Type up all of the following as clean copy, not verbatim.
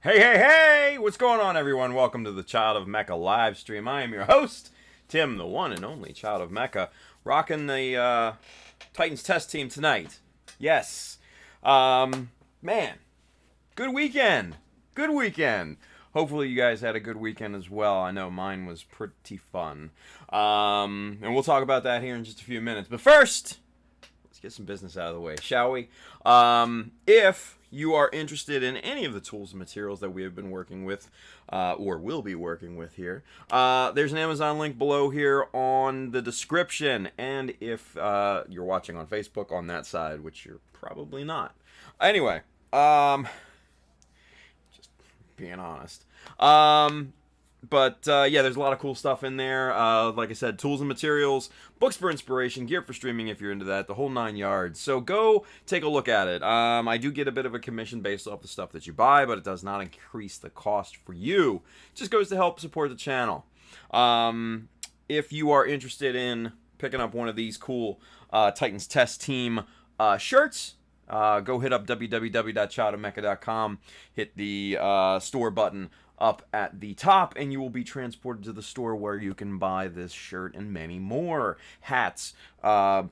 Hey, hey, hey! What's going on, everyone? Welcome to the Child of Mecha live stream. I am your host, Tim, the one and only Child of Mecha, rocking the Titans test team tonight. Yes. Man, good weekend. Good weekend. Hopefully you guys had a good weekend as well. I know mine was pretty fun. And we'll talk about that here in just a few minutes. But first, let's get some business out of the way, shall we? If you are interested in any of the tools and materials that we have been working with, or will be working with here, there's an Amazon link below here on the description. And if you're watching on Facebook on that side, which you're probably not. Anyway, just being honest. But yeah, there's a lot of cool stuff in there. Like I said, tools and materials, books for inspiration, gear for streaming if you're into that, the whole 9 yards. So go take a look at it. I do get a bit of a commission based off the stuff that you buy, but it does not increase the cost for you. It just goes to help support the channel. If you are interested in picking up one of these cool Titans Test Team shirts, go hit up www.childofmecha.com, hit the store button up at the top, and you will be transported to the store where you can buy this shirt and many more. Hats,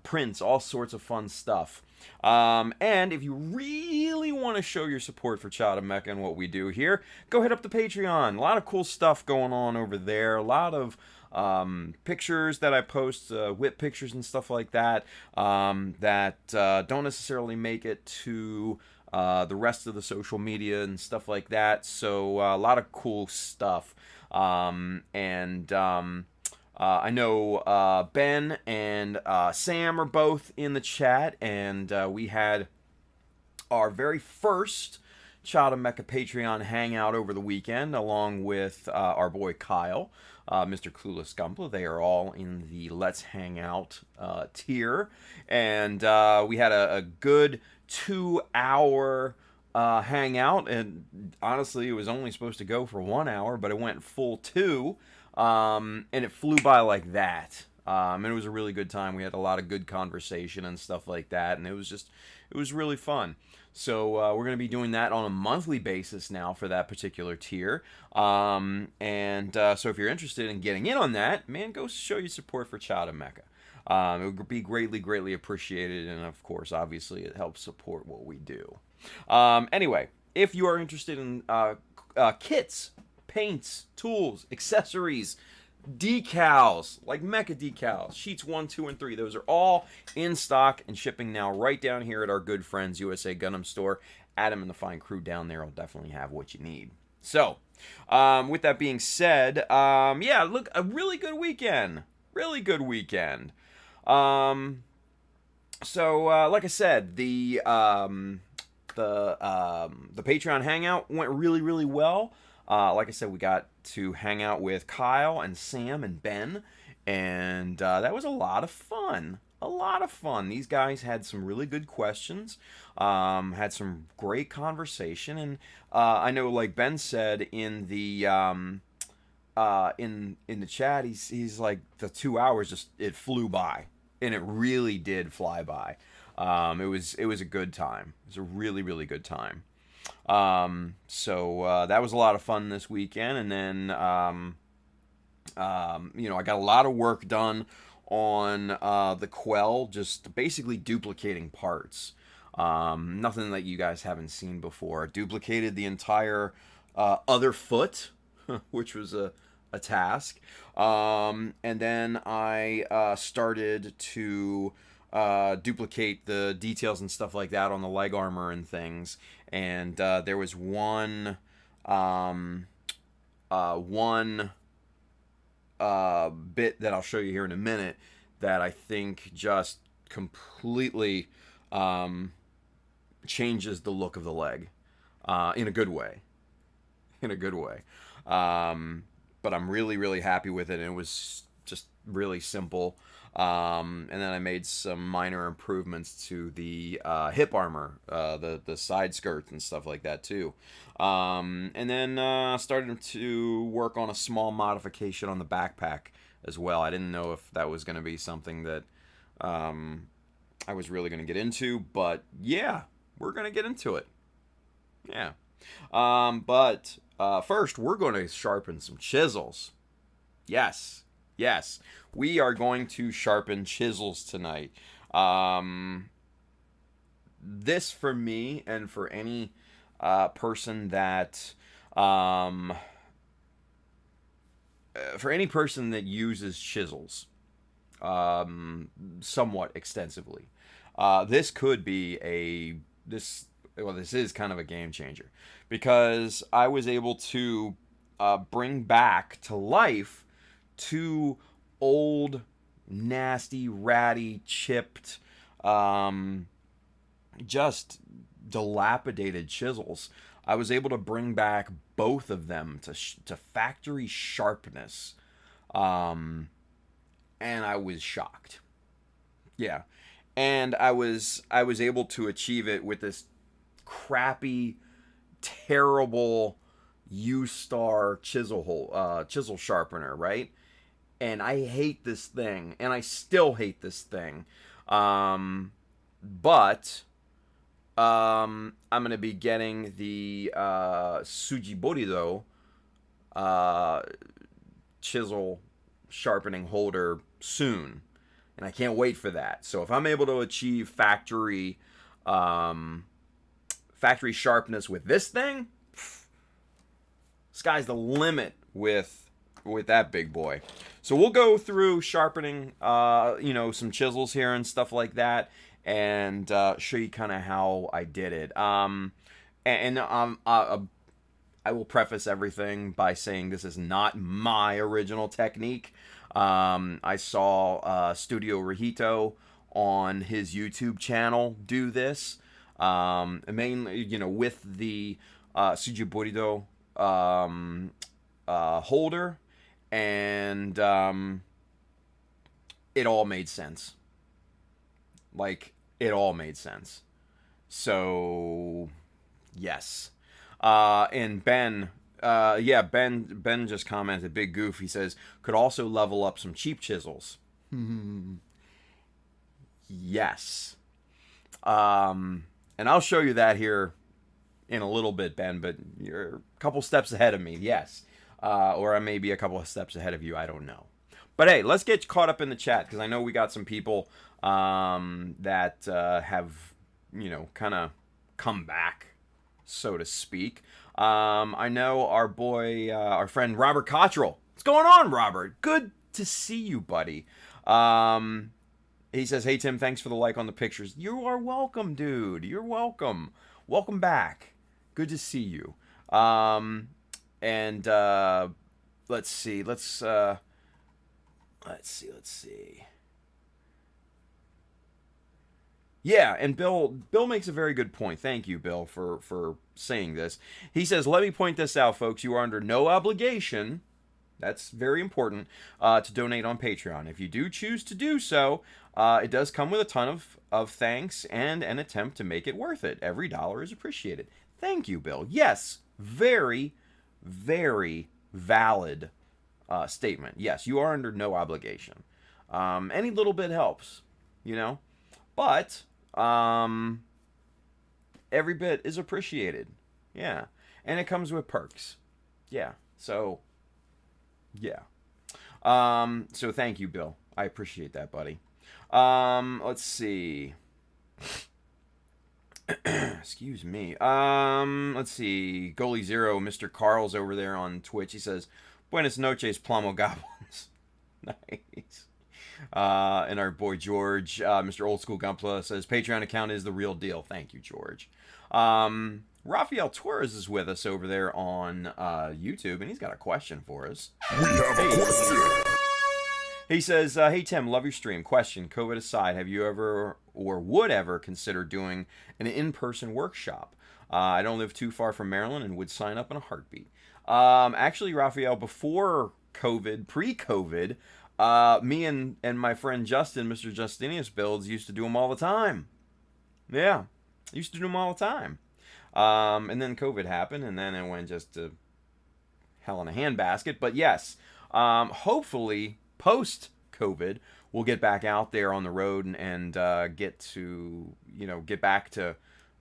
prints, all sorts of fun stuff. And if you really want to show your support for Child of Mecha and what we do here, go hit up the Patreon. A lot of cool stuff going on over there. A lot of pictures that I post, whip pictures and stuff like that, that don't necessarily make it to the rest of the social media and stuff like that. So a lot of cool stuff. I know Ben and Sam are both in the chat, and we had our very first Child of Mecha Patreon hangout over the weekend, along with our boy Kyle, Mr. Clueless Gumpla. They are all in the Let's Hang Out tier, and we had a good 2-hour hangout, and honestly it was only supposed to go for 1 hour, but it went full 2, and it flew by like that. And it was a really good time. We had a lot of good conversation and stuff like that, and it was really fun. So we're going to be doing that on a monthly basis now for that particular tier. So if you're interested in getting in on that, man, go show your support for Child of Mecha. It would be greatly appreciated, and of course, obviously, it helps support what we do. Anyway, if you are interested in kits, paints, tools, accessories, decals, like Mecha Decals, sheets 1, 2, and 3, those are all in stock and shipping now right down here at our good friends USA Gundam Store. Adam and the fine crew down there will definitely have what you need. So, with that being said, yeah, look, a really good weekend. Really good weekend. Like I said, the Patreon hangout went really well. Like I said, we got to hang out with Kyle and Sam and Ben, and that was a lot of fun. A lot of fun. These guys had some really good questions, had some great conversation, and I know, like Ben said in the in the chat, he's like, the 2 hours it flew by, and it really did fly by. It was a good time. It was a really good time. That was a lot of fun this weekend, and then I got a lot of work done on the Quel, just basically duplicating parts. Nothing that you guys haven't seen before. Duplicated the entire other foot, which was a task. And then I started to duplicate the details and stuff like that on the leg armor and things. And there was one bit that I'll show you here in a minute that I think just completely changes the look of the leg in a good way. But I'm really happy with it, and it was just really simple. And then I made some minor improvements to the hip armor, the side skirts and stuff like that too. And then started to work on a small modification on the backpack as well. I didn't know if that was going to be something that I was really going to get into, but yeah, we're going to get into it. Yeah. But first, we're going to sharpen some chisels. Yes, yes, we are going to sharpen chisels tonight. This for me and for any person that for any person that uses chisels somewhat extensively, this could be this is kind of a game changer, because I was able to bring back to life two old, nasty, ratty, chipped, just dilapidated chisels. I was able to bring back both of them to factory sharpness, and I was shocked. Yeah, and I was able to achieve it with this crappy, terrible U-Star chisel sharpener, right? And I hate this thing, and I still hate this thing. But I'm gonna be getting the Sujiborido chisel sharpening holder soon, and I can't wait for that. So if I'm able to achieve factory sharpness with this thing, sky's the limit with that big boy. So we'll go through sharpening some chisels here and stuff like that, and show you kind of how I did it. I will preface everything by saying this is not my original technique. I saw Studio Rihito on his YouTube channel do this, mainly with the Sujiborido holder, and it all made sense. Like, it all made sense. So, yes. And Ben just commented, big goof. He says, could also level up some cheap chisels. Yes. And I'll show you that here in a little bit, Ben, but you're a couple steps ahead of me. Yes. Or I may be a couple of steps ahead of you. I don't know. But hey, let's get caught up in the chat, because I know we got some people that have, kind of come back, so to speak. I know our boy, our friend Robert Cottrell. What's going on, Robert? Good to see you, buddy. He says, hey, Tim, thanks for the like on the pictures. You are welcome, dude. You're welcome. Welcome back. Good to see you. And let's see. Let's see. Yeah, and Bill makes a very good point. Thank you, Bill, for saying this. He says, let me point this out, folks. You are under no obligation, that's very important, to donate on Patreon. If you do choose to do so, it does come with a ton of thanks and an attempt to make it worth it. Every dollar is appreciated. Thank you, Bill. Yes, very, very valid statement. Yes, you are under no obligation. Any little bit helps, but every bit is appreciated. Yeah, and it comes with perks. Yeah, so yeah. So thank you, Bill. I appreciate that, buddy. Let's see. Excuse me. Let's see. Goalie Zero, Mr. Carl's over there on Twitch. He says, Buenas noches, Plamo Goblins. Nice. And our boy George, Mr. Old School Gunpla, says, Patreon account is the real deal. Thank you, George. Rafael Torres is with us over there on YouTube, and he's got a question for us. We have a question. He says, hey, Tim, love your stream. Question, COVID aside, have you ever or would ever consider doing an in-person workshop? I don't live too far from Maryland and would sign up in a heartbeat. Actually, Raphael, before COVID, pre-COVID, me and my friend Justin, Mr. Justinius Builds, used to do them all the time. Yeah, used to do them all the time. And then COVID happened, and then it went just to hell in a handbasket. But yes, hopefully, post-COVID, we'll get back out there on the road and get to, get back to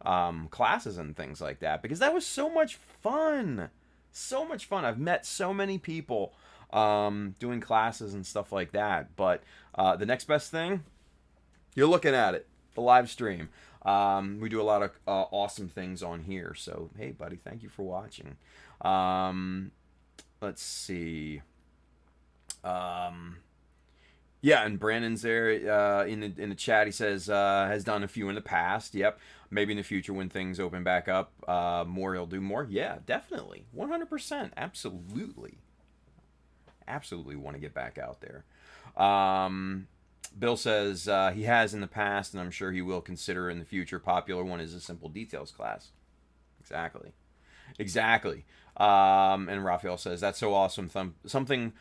classes and things like that, because that was so much fun. So much fun. I've met so many people doing classes and stuff like that. But the next best thing, you're looking at it, the live stream. We do a lot of awesome things on here. So, hey, buddy, thank you for watching. Let's see. Yeah, and Brandon's there in the chat. He says has done a few in the past. Yep, maybe in the future when things open back up, more he'll do more. Yeah, definitely, 100%, absolutely, absolutely want to get back out there. Bill says he has in the past, and I'm sure he will consider in the future. Popular one is a simple details class. Exactly, exactly. And Raphael says that's so awesome. Something.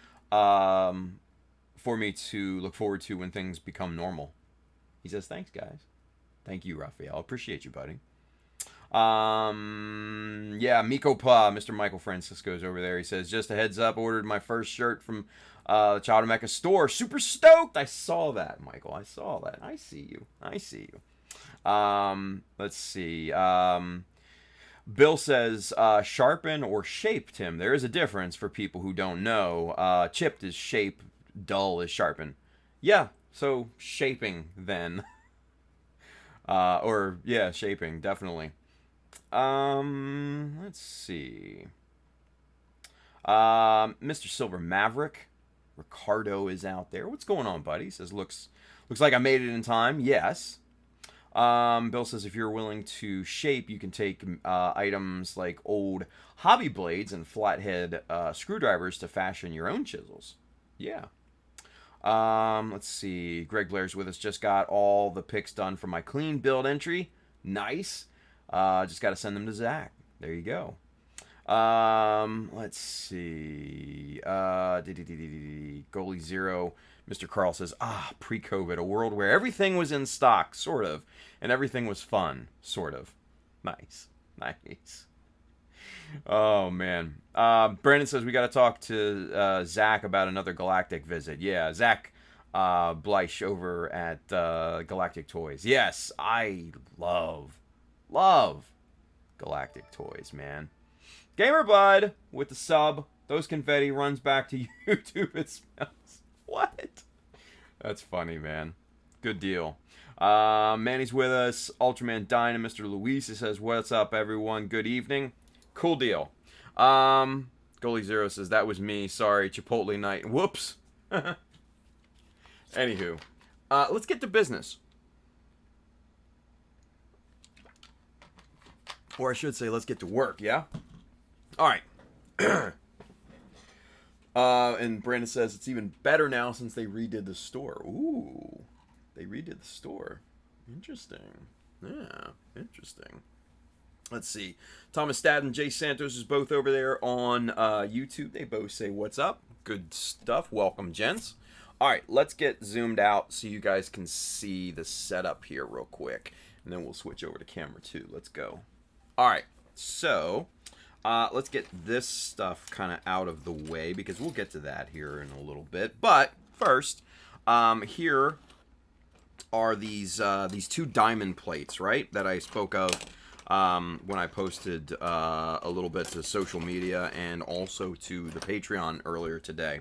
For me to look forward to when things become normal. He says, thanks, guys. Thank you, Raphael. Appreciate you, buddy. Yeah, Miko Pa, Mr. Michael Francisco's over there. He says, just a heads up, ordered my first shirt from the Child of Mecha Store. Super stoked. I saw that, Michael. I saw that. I see you. I see you. Let's see. Bill says, sharpen or shape, Tim. There is a difference for people who don't know. Chipped is shape. Dull is sharpen. Yeah, so shaping then. Or yeah, shaping, definitely. Let's see. Mr. Silver Maverick. Ricardo is out there. What's going on, buddy? He says looks like I made it in time. Yes. Bill says if you're willing to shape, you can take items like old hobby blades and flathead screwdrivers to fashion your own chisels. Yeah. Let's see. Greg Blair's with us. Just got all the picks done for my clean build entry. Nice. Just got to send them to Zach. There you go. Let's see. Goalie Zero. Mr. Carl says, pre-COVID, a world where everything was in stock, sort of, and everything was fun, sort of. Nice. Nice. Oh, man. Brandon says we got to talk to Zach about another Galactic visit. Yeah, Zach Bleich over at Galactic Toys. Yes, I love Galactic Toys, man. Gamer Bud with the sub. Those confetti runs back to YouTube. It smells. What? That's funny, man. Good deal. Manny's with us. Ultraman Dyna, Mr. Luis says, what's up, everyone? Good evening. Cool deal. Goalie Zero says, that was me. Sorry, Chipotle night. Whoops. Anywho, let's get to business. Or I should say, let's get to work, yeah? All right. And Brandon says, it's even better now since they redid the store. Ooh, they redid the store. Interesting. Yeah, interesting. Let's see. Thomas Stad and Jay Santos is both over there on YouTube. They both say, what's up? Good stuff. Welcome, gents. All right, let's get zoomed out so you guys can see the setup here real quick. And then we'll switch over to camera 2. Let's go. All right, so let's get this stuff kind of out of the way because we'll get to that here in a little bit. But first, here are these 2 diamond plates, right, that I spoke of when I posted a little bit to social media and also to the Patreon earlier today.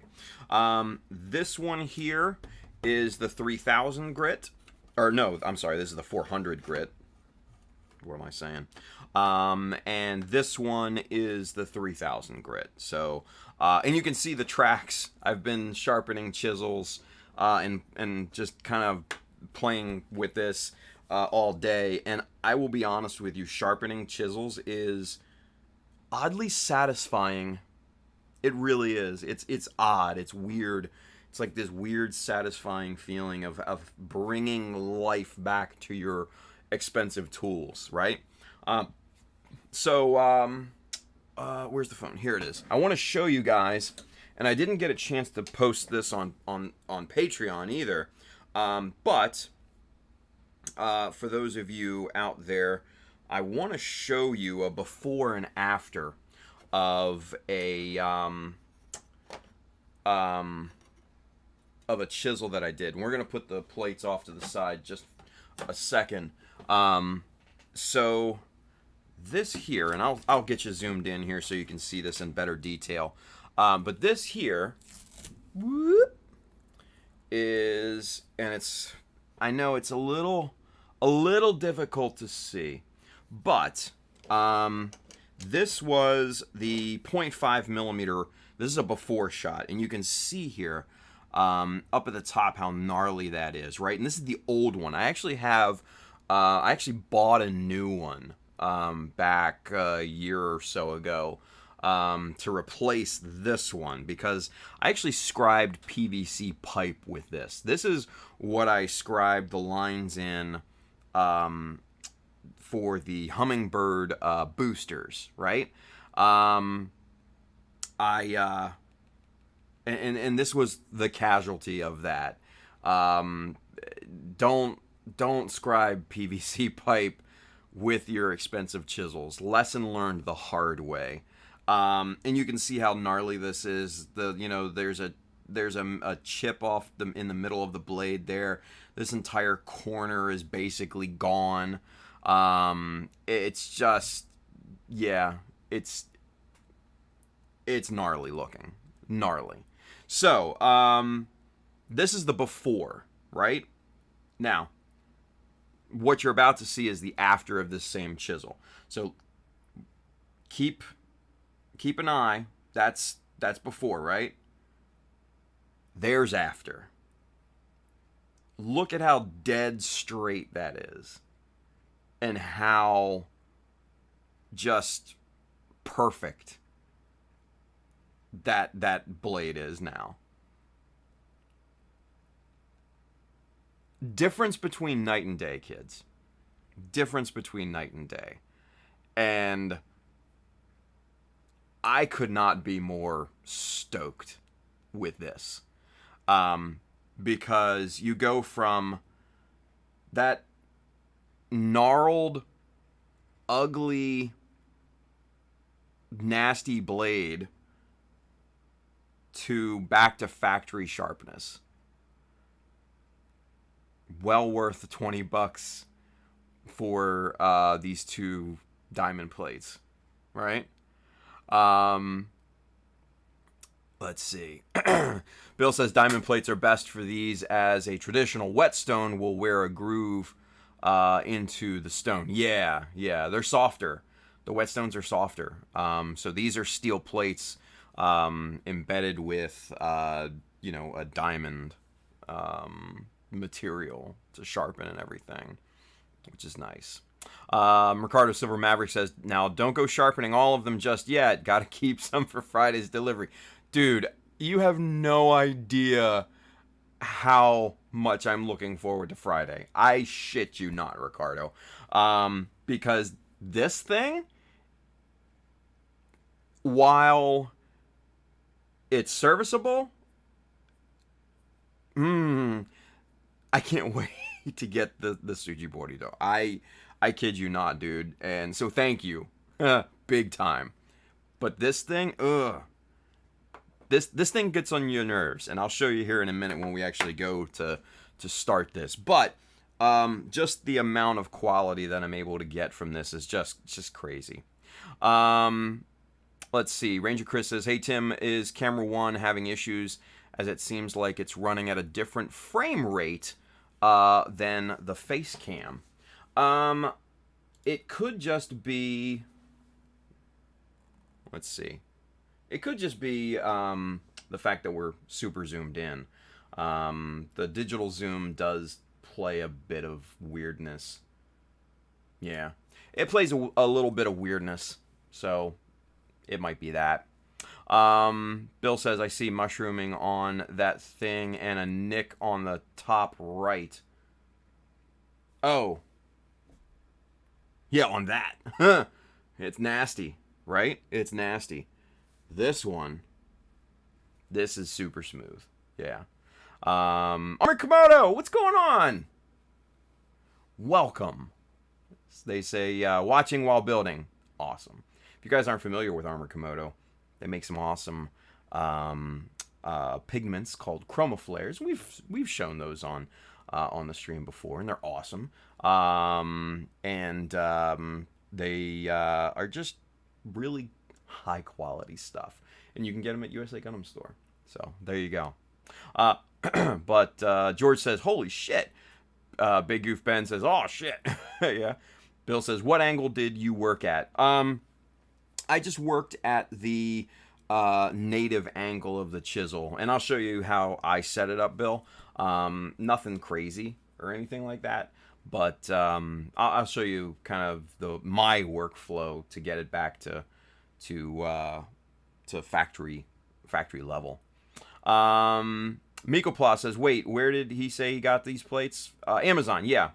This one here is the 3000 grit. Or no, I'm sorry, this is the 400 grit. What am I saying? And this one is the 3000 grit. So, and you can see the tracks. I've been sharpening chisels and just kind of playing with this all day. And I will be honest with you, sharpening chisels is oddly satisfying. It really is. It's odd. It's weird. It's like this weird satisfying feeling of bringing life back to your expensive tools, right? Where's the phone? Here it is. I want to show you guys, and I didn't get a chance to post this on Patreon either, but for those of you out there, I want to show you a before and after of a chisel that I did. And we're going to put the plates off to the side just a second. So this here, and I'll get you zoomed in here so you can see this in better detail. But this here, whoop, is, and it's, I know it's a little difficult to see, but this was the 0.5 millimeter. This is a before shot, and you can see here up at the top how gnarly that is, right? And this is the old one. I actually have, I actually bought a new one back a year or so ago to replace this one, because I actually scribed PVC pipe with this. This is what I scribed the lines in for the Hummingbird boosters, right? And this was the casualty of that. Don't scribe PVC pipe with your expensive chisels. Lesson learned the hard way. And you can see how gnarly this is. There's a chip off in the middle of the blade there. This entire corner is basically gone. It's just, yeah, it's gnarly looking. Gnarly. So, this is the before, right? Now, what you're about to see is the after of this same chisel. So, keep an eye. That's before, right? There's after. Look at how dead straight that is. And how just perfect that blade is now. Difference between night and day, kids. Difference between night and day. And I could not be more stoked with this. Because you go from that gnarled, ugly, nasty blade to back to factory sharpness. Well worth the $20 for these two diamond plates, right? Let's see. Bill says diamond plates are best for these, as a traditional whetstone will wear a groove into the stone. Yeah, they're softer. The whetstones are softer. So these are steel plates embedded with a diamond material to sharpen and everything, which is nice. Ricardo Silver Maverick says, now don't go sharpening all of them just yet. Got to keep some for Friday's delivery. Dude, you have no idea how much I'm looking forward to Friday. I shit you not, Ricardo. Because this thing, while it's serviceable, I can't wait to get the Tsuji Borito. I kid you not, dude. And so thank you. Big time. But this thing, This thing gets on your nerves, and I'll show you here in a minute when we actually go to start this. But just the amount of quality that I'm able to get from this is just crazy. Let's see. Ranger Chris says, hey Tim, is camera 1 having issues, as it seems like it's running at a different frame rate than the face cam? It could just be, let's see. It could just be the fact that we're super zoomed in. The digital zoom does play a bit of weirdness. Yeah. It plays a little bit of weirdness, so it might be that. Bill says, I see mushrooming on that thing and a nick on the top right. Oh. Yeah, on that. It's nasty, right? It's nasty. This one, this is super smooth. Yeah. Armored Komodo, what's going on? Welcome. They say, watching while building. Awesome. If you guys aren't familiar with Armored Komodo, they make some awesome pigments called chromaflares. We've shown those on on the stream before, and they're awesome. They are just really high quality stuff, and you can get them at USA Gundam Store. So there you go. But George says, "Holy shit!" Big Goof Ben says, "Oh shit!" Yeah. Bill says, "What angle did you work at?" I just worked at the native angle of the chisel, and I'll show you how I set it up, Bill. Nothing crazy or anything like that, but I'll show you kind of my workflow to get it back to factory level. Miko Pla says, "Wait, where did he say he got these plates?" Amazon, yeah.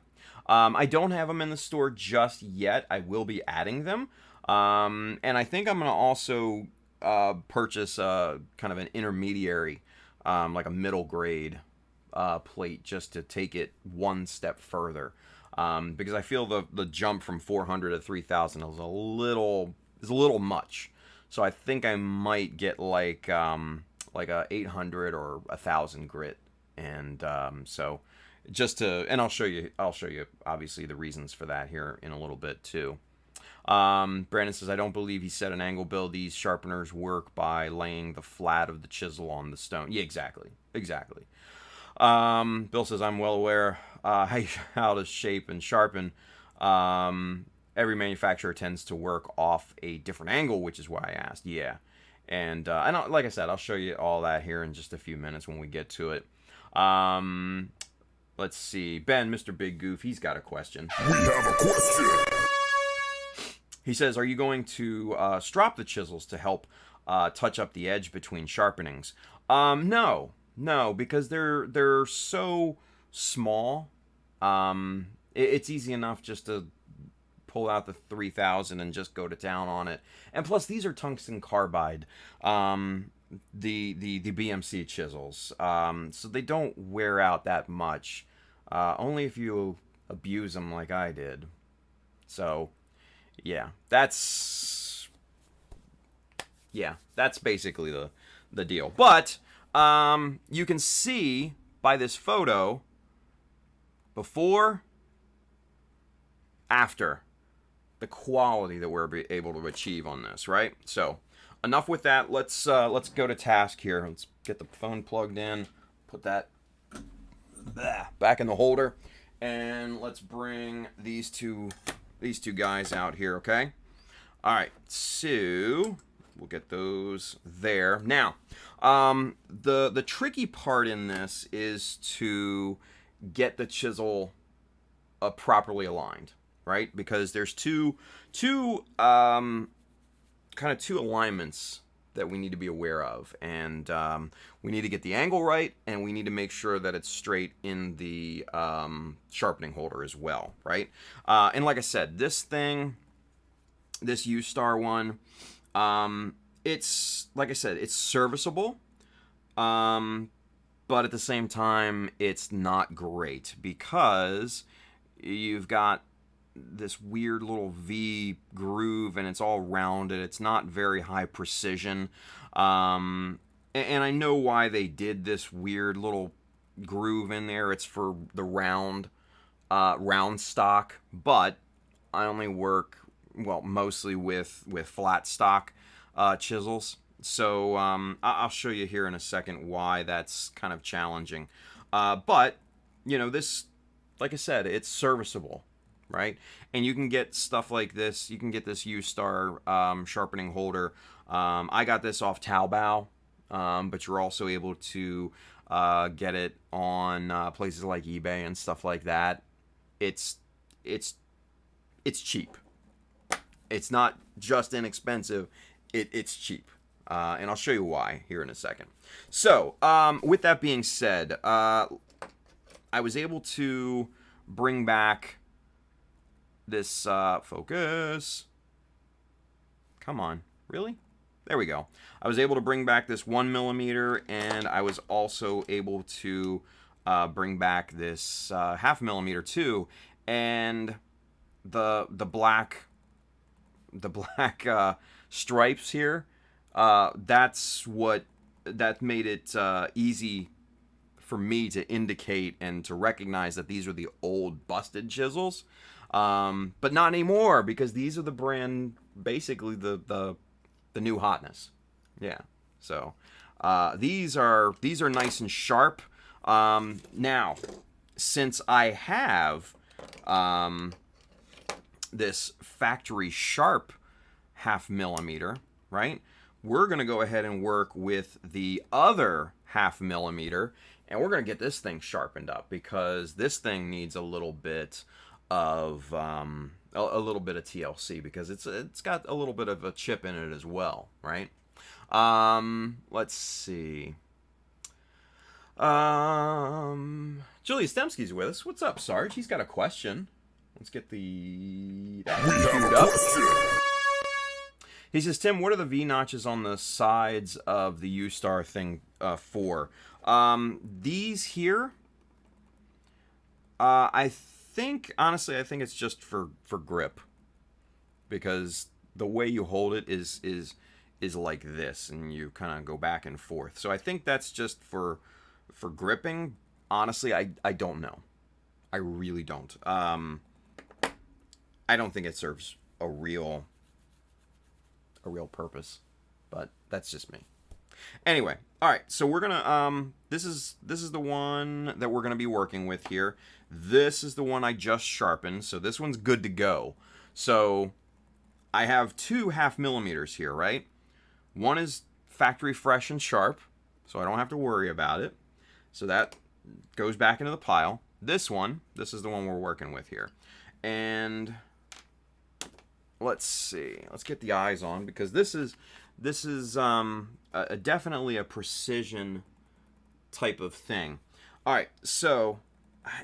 I don't have them in the store just yet. I will be adding them. And I think I'm going to also purchase kind of an intermediary, like a middle grade plate, just to take it one step further. Because I feel the jump from 400 to 3000 is a little much. So I think I might get like a 800 or 1000 grit, and so just to, and I'll show you obviously the reasons for that here in a little bit too. Brandon says, "I don't believe he said an angle, Bill. These sharpeners work by laying the flat of the chisel on the stone." Yeah, exactly. Bill says, "I'm well aware how to shape and sharpen. Every manufacturer tends to work off a different angle, which is why I asked." Yeah. And like I said, I'll show you all that here in just a few minutes when we get to it. Let's see. Ben, Mr. Big Goof, he's got a question. We have a question. He says, "Are you going to strop the chisels to help touch up the edge between sharpenings?" No, because they're so small. It's easy enough just to pull out the 3000 and just go to town on it. And plus, these are tungsten carbide, the BMC chisels, so they don't wear out that much. Only if you abuse them like I did. So yeah, that's basically the deal. But you can see by this photo, before, after, the quality that we're able to achieve on this, right? So enough with that. Let's go to task here. Let's get the phone plugged in, put that back in the holder, and let's bring these two guys out here, okay? All right, so we'll get those there. Now, the tricky part in this is to get the chisel properly aligned, right? Because there's two alignments that we need to be aware of, and we need to get the angle right, and we need to make sure that it's straight in the sharpening holder as well, right? And like I said, this U-Star one, it's, like I said, it's serviceable, but at the same time, it's not great, because you've got this weird little V groove, and it's all rounded. It's not very high precision, and I know why they did this weird little groove in there. It's for the round stock, but I only work, well, mostly with flat stock chisels, so I'll show you here in a second why that's kind of challenging, but you know, this, like I said, it's serviceable, right? And you can get stuff like this. You can get this U-Star sharpening holder. I got this off Taobao, but you're also able to get it on places like eBay and stuff like that. It's cheap. It's not just inexpensive. It's cheap, and I'll show you why here in a second. So, with that being said, I was able to bring back this focus. Come on, really? There we go. I was able to bring back this 1mm, and I was also able to bring back this 0.5mm too. And the black stripes here, that made it easy for me to indicate and to recognize that these are the old busted chisels. But not anymore, because these are the brand, basically the new hotness. Yeah. So these are nice and sharp. Now, since I have this factory sharp 0.5 millimeter, right? We're gonna go ahead and work with the other 0.5 millimeter, and we're gonna get this thing sharpened up, because this thing needs a little bit of a little bit of TLC, because it's got a little bit of a chip in it as well, right? Let's see. Julia Stemsky's with us. What's up, Sarge? He's got a question. Let's get that queued up. He says, Tim, what are the V notches on the sides of the U-Star thing for? These here, I think it's just for grip, because the way you hold it is like this, and you kind of go back and forth. So I think that's just for gripping. Honestly, I don't know. I really don't. I don't think it serves a real purpose, but that's just me. Anyway, all right, so we're gonna this is the one that we're gonna be working with here. This is the one I just sharpened, so this one's good to go. So I have 2 0.5 millimeters here, right? One is factory fresh and sharp, so I don't have to worry about it. So that goes back into the pile. This is the one we're working with here, and let's see. Let's get the eyes on, because this is definitely a precision type of thing. All right, so,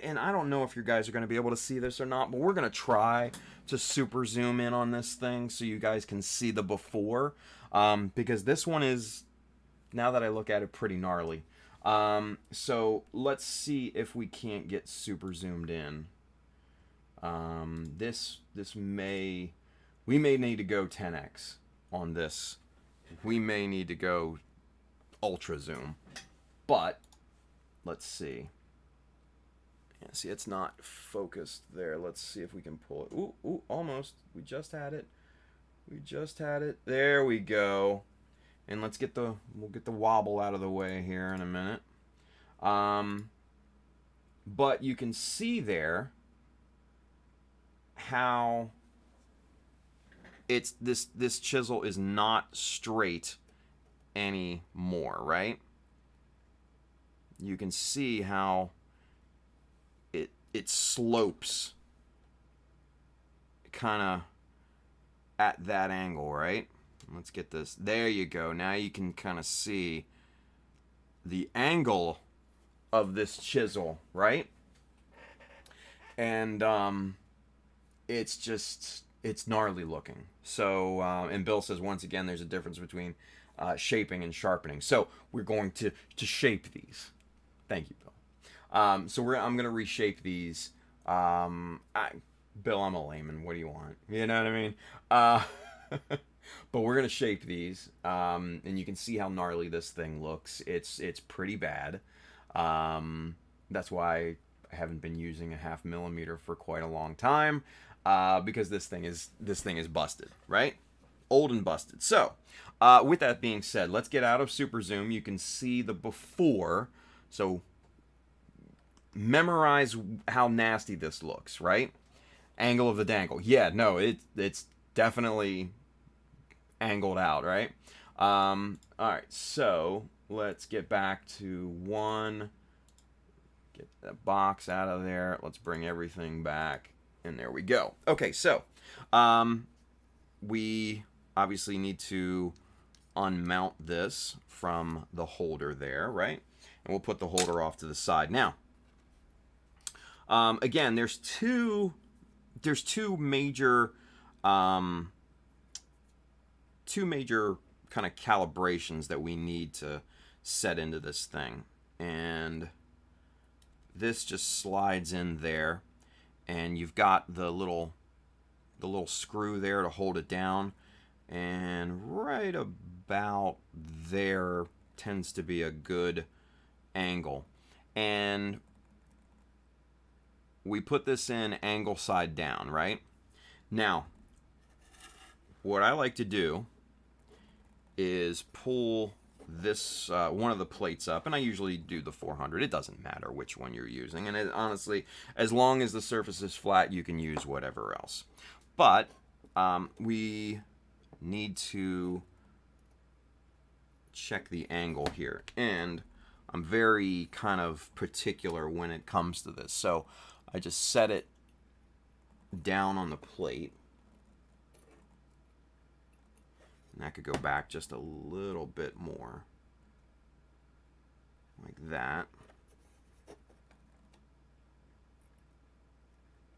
and I don't know if you guys are going to be able to see this or not, but we're going to try to super zoom in on this thing so you guys can see the before, because this one is, now that I look at it, pretty gnarly. So let's see if we can't get super zoomed in. We may need to go 10x on this. We may need to go ultra zoom, but let's see. Yeah, see, it's not focused there. Let's see if we can pull it. Ooh, almost. We just had it. There we go. And we'll get the wobble out of the way here in a minute. But you can see there how it's this chisel is not straight anymore, right? You can see how it slopes kind of at that angle, right? Let's get this. There you go. Now you can kind of see the angle of this chisel, right? And it's gnarly looking. So, and Bill says, once again, there's a difference between shaping and sharpening. So we're going to shape these. Thank you, Bill. So I'm going to reshape these. Bill, I'm a layman. What do you want? You know what I mean? But we're going to shape these. And you can see how gnarly this thing looks. It's pretty bad. That's why I haven't been using a 0.5 millimeter for quite a long time. Because this thing is busted, right? Old and busted. So, with that being said, let's get out of super zoom. You can see the before. So, memorize how nasty this looks, right? Angle of the dangle. Yeah, no, it's definitely angled out, right? All right, so let's get back to one. Get that box out of there. Let's bring everything back. And there we go. Okay, so we obviously need to unmount this from the holder there, right? And we'll put the holder off to the side. Now, again, there's two major kind of calibrations that we need to set into this thing, and this just slides in there. And you've got the little screw there to hold it down, and right about there tends to be a good angle. and we put this in angle side down, right? Now, what I like to do is pull this one of the plates up, and I usually do the 400. It doesn't matter which one you're using, and honestly, as long as the surface is flat, you can use whatever else. But we need to check the angle here, and I'm very kind of particular when it comes to this, so I just set it down on the plate. And I could go back just a little bit more, like that.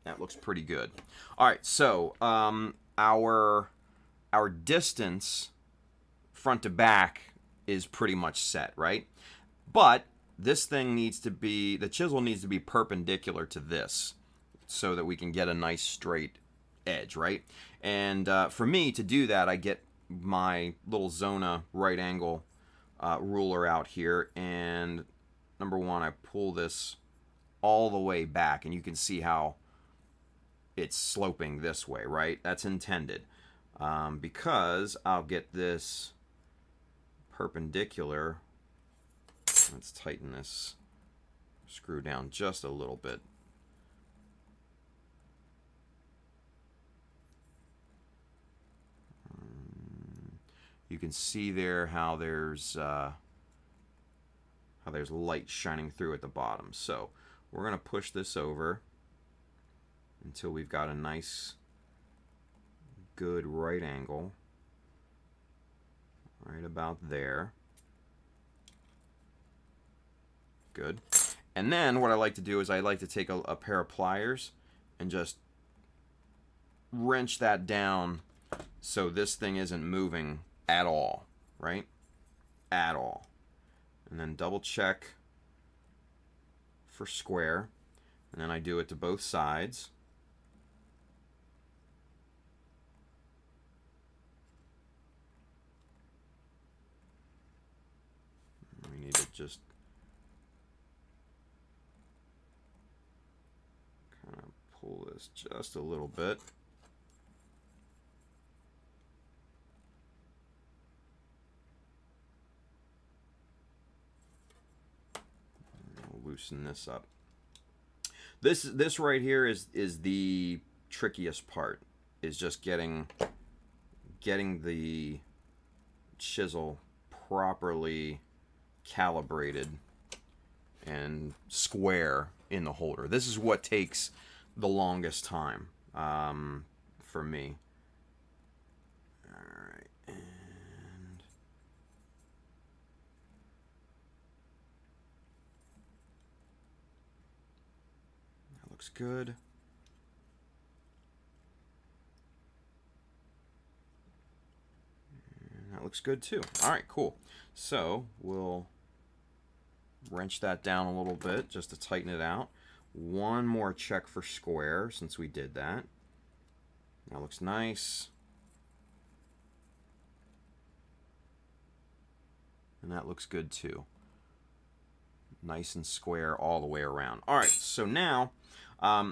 That looks pretty good. All right, so our distance front to back is pretty much set, right? But this thing needs to be, the chisel needs to be perpendicular to this so that we can get a nice straight edge, right? And for me to do that, I get my little Zona right angle ruler out here, and number one, I pull this all the way back, and you can see how it's sloping this way, right? That's intended because I'll get this perpendicular. Let's tighten this screw down just a little bit. You can see there how there's light shining through at the bottom. So we're going to push this over until we've got a nice, good right angle right about there. Good. And then what I like to do is I like to take a pair of pliers and just wrench that down so this thing isn't moving at all, right? At all. And then double check for square. And then I do it to both sides. We need to just kind of pull this just a little bit. Loosen this up. This right here is the trickiest part, is just getting the chisel properly calibrated and square in the holder. This is what takes the longest time for me. Looks good. And that looks good too. All right, cool. So we'll wrench that down a little bit just to tighten it out. One more check for square since we did that. That looks nice. And that looks good too. Nice and square all the way around. All right, so now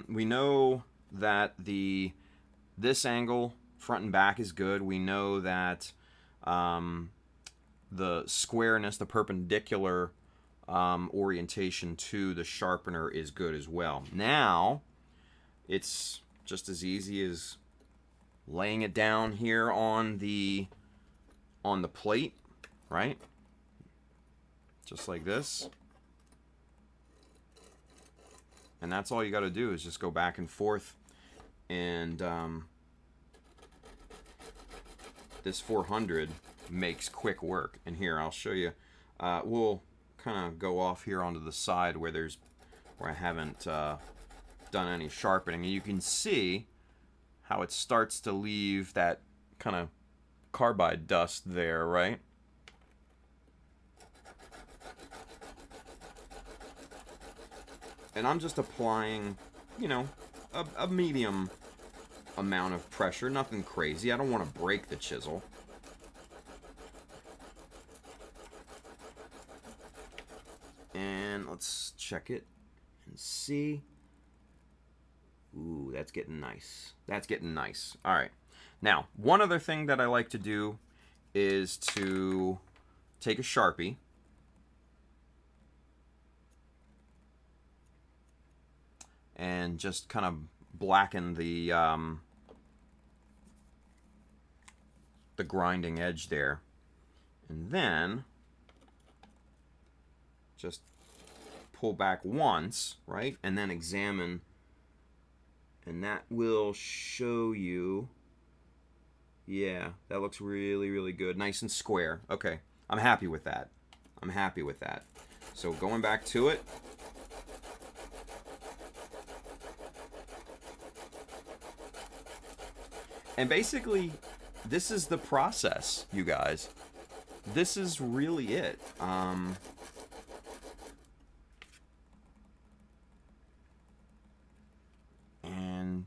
we know that this angle front and back is good. We know that the squareness, the perpendicular orientation to the sharpener is good as well. Now it's just as easy as laying it down here on the plate, right? Just like this. And that's all you got to do is just go back and forth, and this 400 makes quick work. And here, I'll show you. We'll kind of go off here onto the side where I haven't done any sharpening, and you can see how it starts to leave that kind of carbide dust there, right? And I'm just applying, you know, a medium amount of pressure, nothing crazy. I don't want to break the chisel. And let's check it and see. Ooh, that's getting nice. That's getting nice. All right. Now, one other thing that I like to do is to take a Sharpie and just kind of blacken the grinding edge there. And then just pull back once, right? And then examine. And that will show you, yeah, that looks really, really good. Nice and square. Okay, I'm happy with that. I'm happy with that. So going back to it. And basically, this is the process, you guys. This is really it. And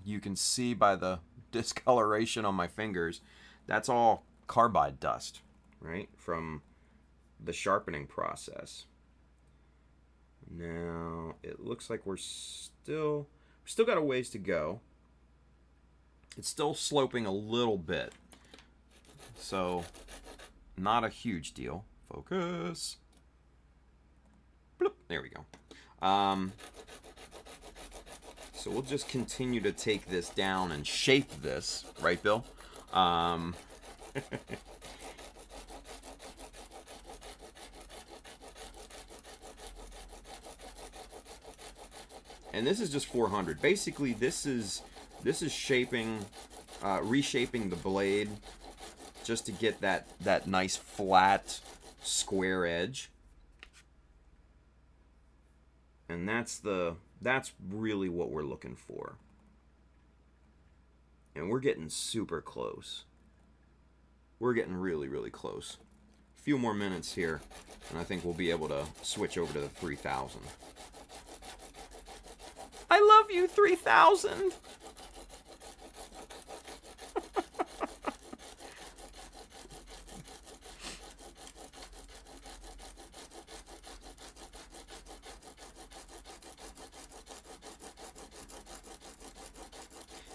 you can see by the discoloration on my fingers, that's all carbide dust, right? From the sharpening process. Now, it looks like we still got a ways to go. It's still sloping a little bit. So, not a huge deal. Focus. Bloop. There we go. So we'll just continue to take this down and shape this, right, Bill? And this is just 400. Basically, this is shaping, reshaping the blade just to get that nice flat square edge. And that's really what we're looking for. And we're getting super close. We're getting really, really close. A few more minutes here, and I think we'll be able to switch over to the 3000. I love you, 3000!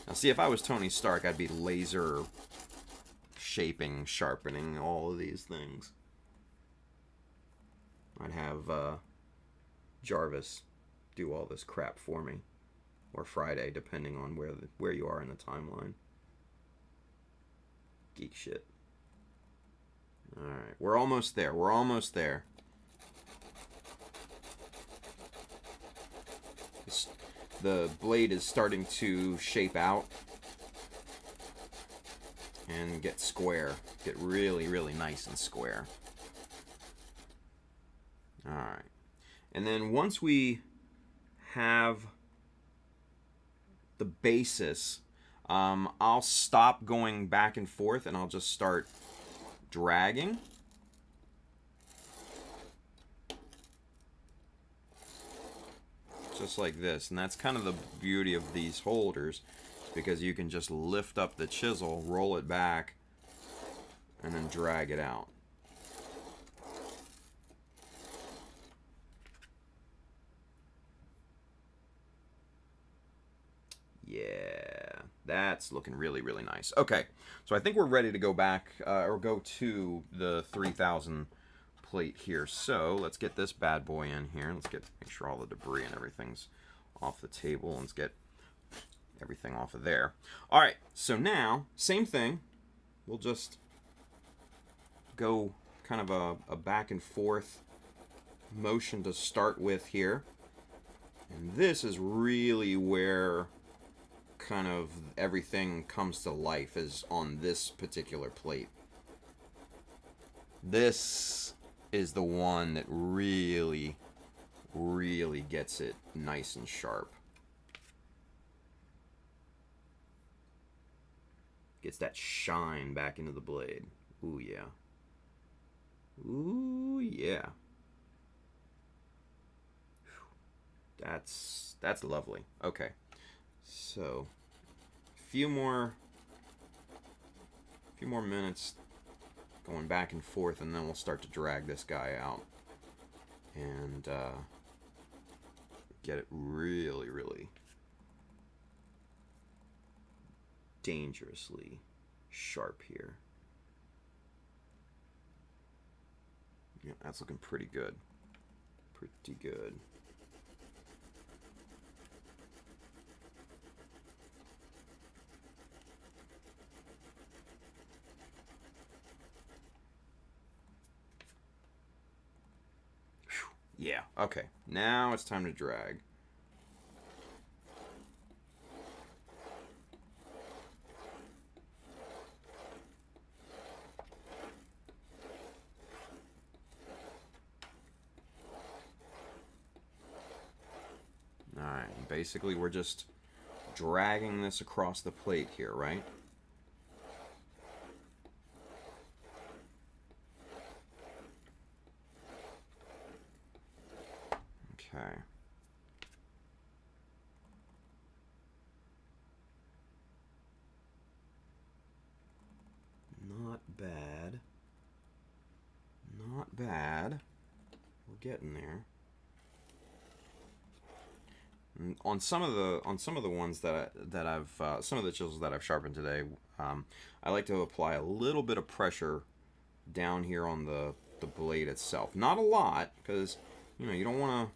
Now, see, if I was Tony Stark, I'd be laser shaping, sharpening, all of these things. I'd have Jarvis do all this crap for me. Or Friday, depending on where you are in the timeline. Geek shit. Alright, we're almost there. We're almost there. The blade is starting to shape out and get square. Get really, really nice and square. Alright. And then once we have the basis, I'll stop going back and forth and I'll just start dragging. Just like this. And that's kind of the beauty of these holders, because you can just lift up the chisel, roll it back, and then drag it out. Yeah, that's looking really, really nice. Okay, so I think we're ready to go back, or go to the 3000 plate here. So let's get this bad boy in here. Make sure all the debris and everything's off the table. Let's get everything off of there. All right, so now, same thing. We'll just go kind of a back and forth motion to start with here. And this is really where kind of everything comes to life, is on this particular plate. This is the one that really, really gets it nice and sharp. Gets that shine back into the blade. Ooh, yeah. Ooh, yeah. That's lovely. Okay. So, a few more minutes going back and forth, and then we'll start to drag this guy out. and get it really, really dangerously sharp here. Yeah, that's looking pretty good. Pretty good. Yeah, okay. Now it's time to drag. Alright, basically we're just dragging this across the plate here, right? Okay. Not bad. Not bad. We're getting there. And on some of the ones that I've some of the chisels that I've sharpened today, I like to apply a little bit of pressure down here on the blade itself. Not a lot, because you don't want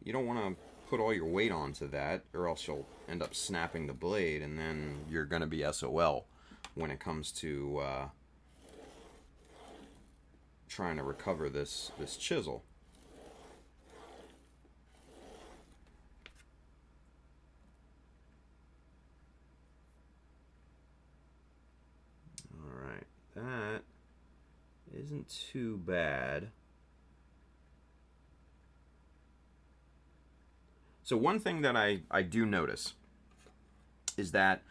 to put all your weight onto that, or else you'll end up snapping the blade, and then you're going to be SOL when it comes to trying to recover this chisel. All right, that isn't too bad. So one thing that I do notice is that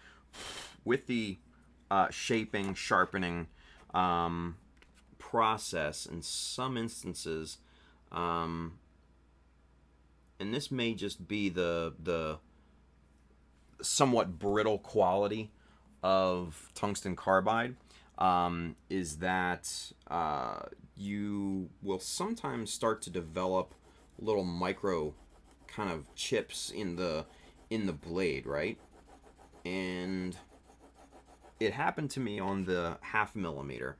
with the shaping, sharpening process, in some instances, and this may just be the somewhat brittle quality of tungsten carbide, is that you will sometimes start to develop little micro kind of chips in the blade, right? And it happened to me on the 1/2 millimeter,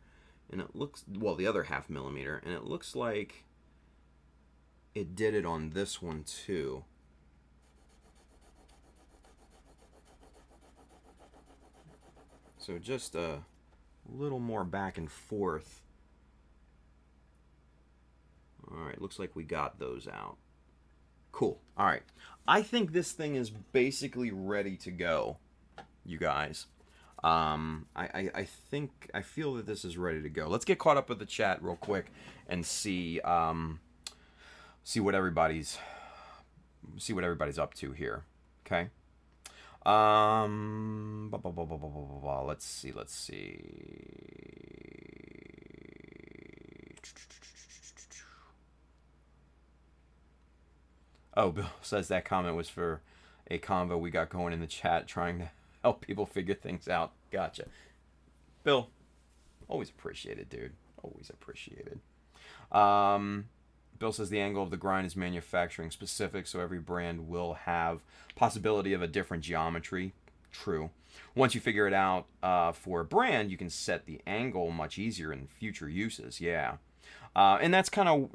and it looks, well, the other 1/2 millimeter, and it looks like it did it on this one too. So just a little more back and forth. All right, looks like we got those out. Cool. All right. I think this thing is basically ready to go, you guys. I feel that this is ready to go. Let's get caught up with the chat real quick and see what everybody's up to here. Okay. Let's see. Oh, Bill says that comment was for a convo we got going in the chat, trying to help people figure things out. Gotcha. Bill, always appreciated, dude. Always appreciated. Bill says the angle of the grind is manufacturing specific, so every brand will have possibility of a different geometry. True. Once you figure it out for a brand, you can set the angle much easier in future uses. Yeah. And that's kind of,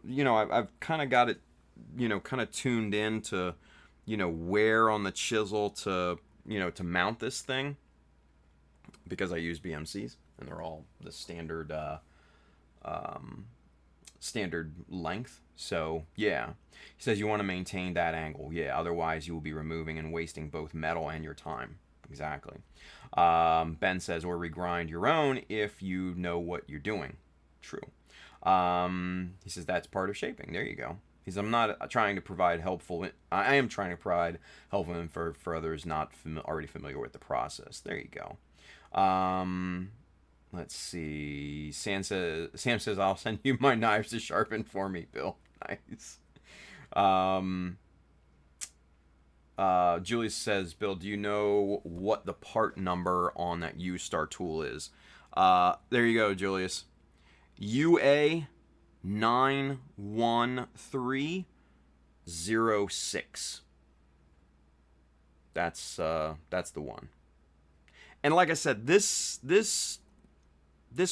I've kind of got it, kind of tuned in to, where on the chisel to, to mount this thing, because I use BMCs and they're all the standard length. So yeah, he says you want to maintain that angle. Yeah, otherwise you will be removing and wasting both metal and your time. Exactly. Ben says, or regrind your own if you know what you're doing. True. He says that's part of shaping. There you go. He says, I'm not trying to provide helpful. I am trying to provide helpful for others not already familiar with the process. There you go. Let's see. Sam says, I'll send you my knives to sharpen for me, Bill. Nice. Julius says, Bill, do you know what the part number on that U-Star tool is? There you go, Julius. UA 91306. That's the one. And like I said, this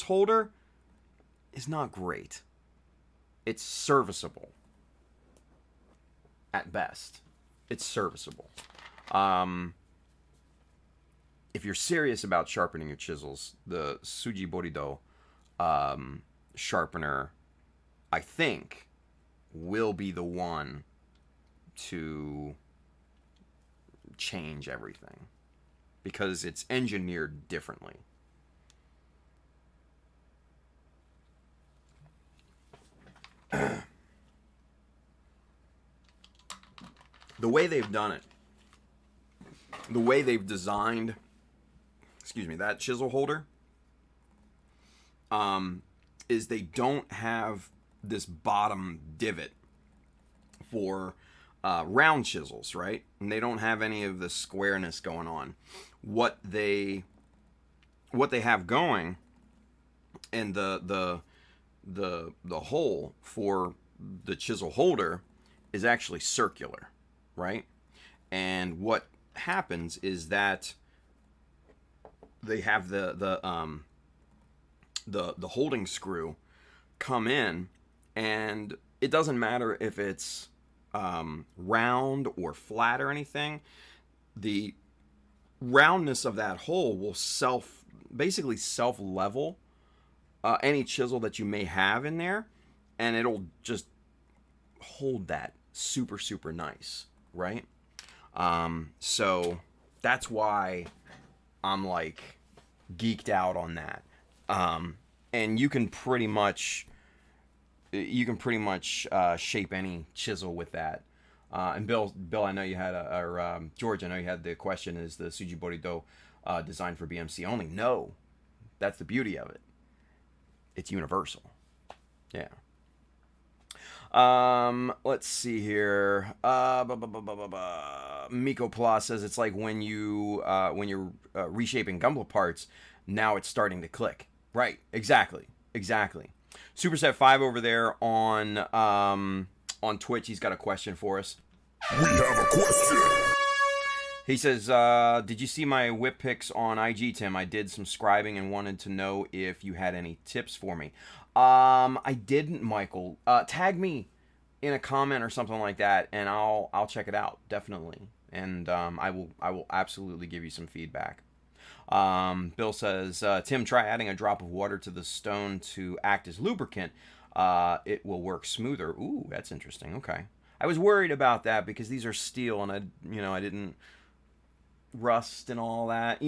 holder is not great. It's serviceable. At best, it's serviceable. If you're serious about sharpening your chisels, the Tsuji Borido sharpener, I think, will be the one to change everything, because it's engineered differently. The way they've done it, the way they've designed, that chisel holder, is they don't have this bottom divot for round chisels, right? And they don't have any of the squareness going on. What they have going, and the hole for the chisel holder is actually circular, right? And what happens is that they have the holding screw come in, and it doesn't matter if it's round or flat or anything. The roundness of that hole will basically self level any chisel that you may have in there, and it'll just hold that super nice, right? So that's why I'm like geeked out on that. And you can pretty much shape any chisel with that. And Bill, I know you had George, I know you had the question: is the Tsuji Borido designed for BMC only? No, that's the beauty of it. It's universal. Yeah. Let's see here. Miko Plus says it's like when you're reshaping Gunpla parts. Now it's starting to click. Right. Exactly. Superset 5 over there on Twitch. He's got a question for us. We have a question. He says, did you see my whip pics on IG, Tim? I did some scribing and wanted to know if you had any tips for me. I didn't, Michael. Tag me in a comment or something like that, and I'll check it out, definitely. And I will absolutely give you some feedback. Bill says, Tim, try adding a drop of water to the stone to act as lubricant. It will work smoother. Ooh, that's interesting. Okay. I was worried about that because these are steel, and I didn't rust and all that,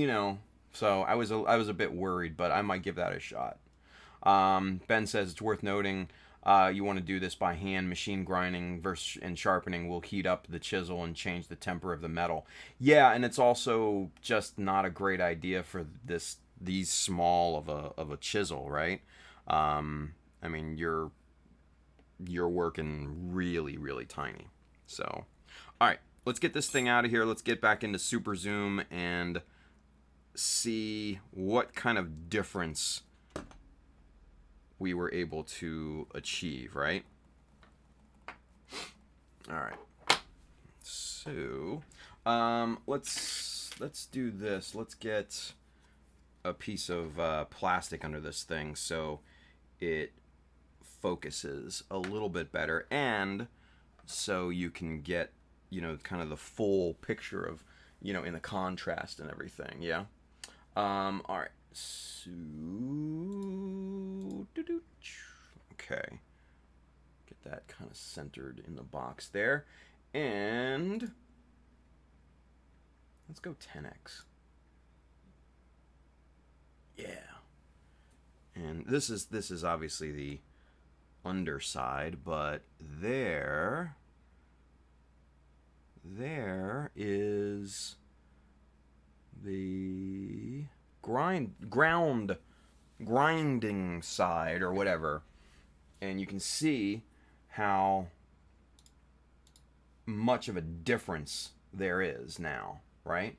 so I was a bit worried, but I might give that a shot. Ben says it's worth noting you want to do this by hand. Machine grinding and sharpening will heat up the chisel and change the temper of the metal. Yeah, and it's also just not a great idea for these small of a chisel, right? I mean, you're working really tiny. So, all right, let's get this thing out of here. Let's get back into Super Zoom and see what kind of difference we were able to achieve, right? All right. So, let's do this. Let's get a piece of plastic under this thing so it focuses a little bit better, and so you can get, kind of the full picture of, in the contrast and everything. Yeah. All right. So, okay. Get that kind of centered in the box there, and let's go 10x. Yeah. And this is obviously the underside, but there is the grinding side or whatever, and you can see how much of a difference there is now, right?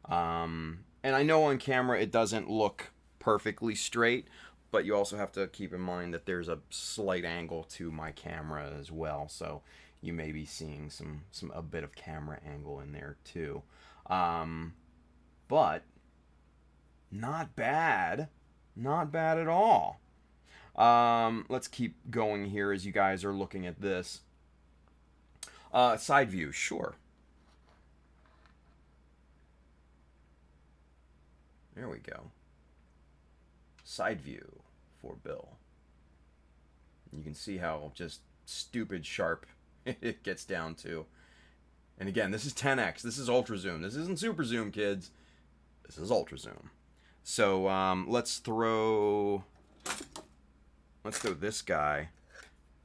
And I know on camera it doesn't look perfectly straight, but you also have to keep in mind that there's a slight angle to my camera as well, so you may be seeing a bit of camera angle in there too. But not bad. Not bad at all. Let's keep going here as you guys are looking at this. Side view, sure. There we go. Side view for Bill. You can see how just stupid sharp it gets down to. And again, this is 10x. This is ultra zoom. This isn't super zoom, kids. This is ultra zoom. So let's throw this guy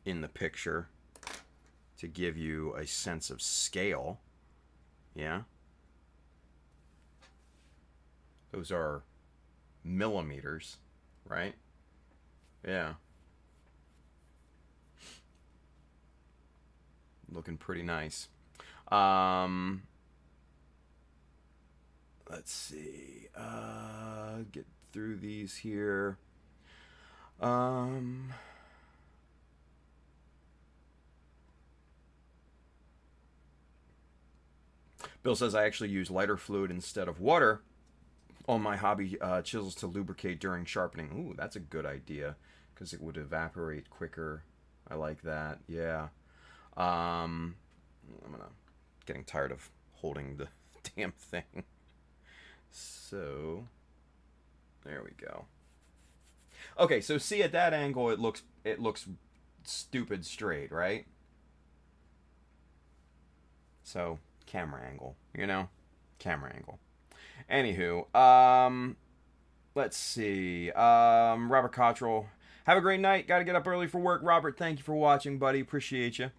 in the picture to give you a sense of scale. Yeah. Those are millimeters, right? Yeah. Looking pretty nice. Let's see. Get through these here. Bill says, I actually use lighter fluid instead of water on my hobby chisels to lubricate during sharpening. Ooh, that's a good idea, because it would evaporate quicker. I like that. Yeah. Getting tired of holding the damn thing. So, there we go. Okay, so see, at that angle, it looks stupid straight, right? So, camera angle, you know? Camera angle. Anywho, let's see. Robert Cottrell, have a great night. Got to get up early for work. Robert, thank you for watching, buddy. Appreciate you.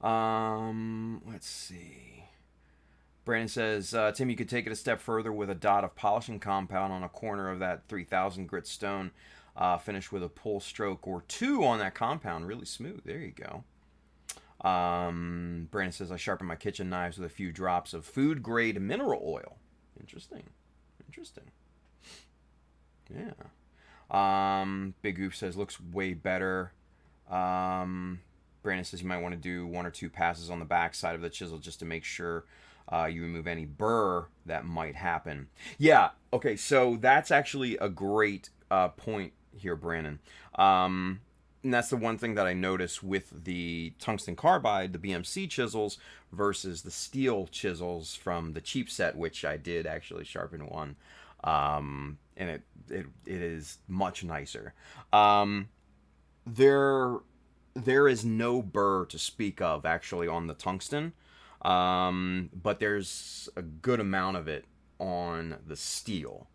Let's see. Brandon says, Tim, you could take it a step further with a dot of polishing compound on a corner of that 3000 grit stone. Finish with a pull stroke or two on that compound. Really smooth. There you go. Brandon says, I sharpen my kitchen knives with a few drops of food grade mineral oil. Interesting. Yeah. Big Goof says, looks way better. Brandon says you might want to do one or two passes on the back side of the chisel just to make sure you remove any burr that might happen. Yeah, okay, so that's actually a great point here, Brandon. And that's the one thing that I notice with the tungsten carbide, the BMC chisels, versus the steel chisels from the cheap set, which I did actually sharpen one. And it is much nicer. There is no burr to speak of actually on the tungsten, but there's a good amount of it on the steel.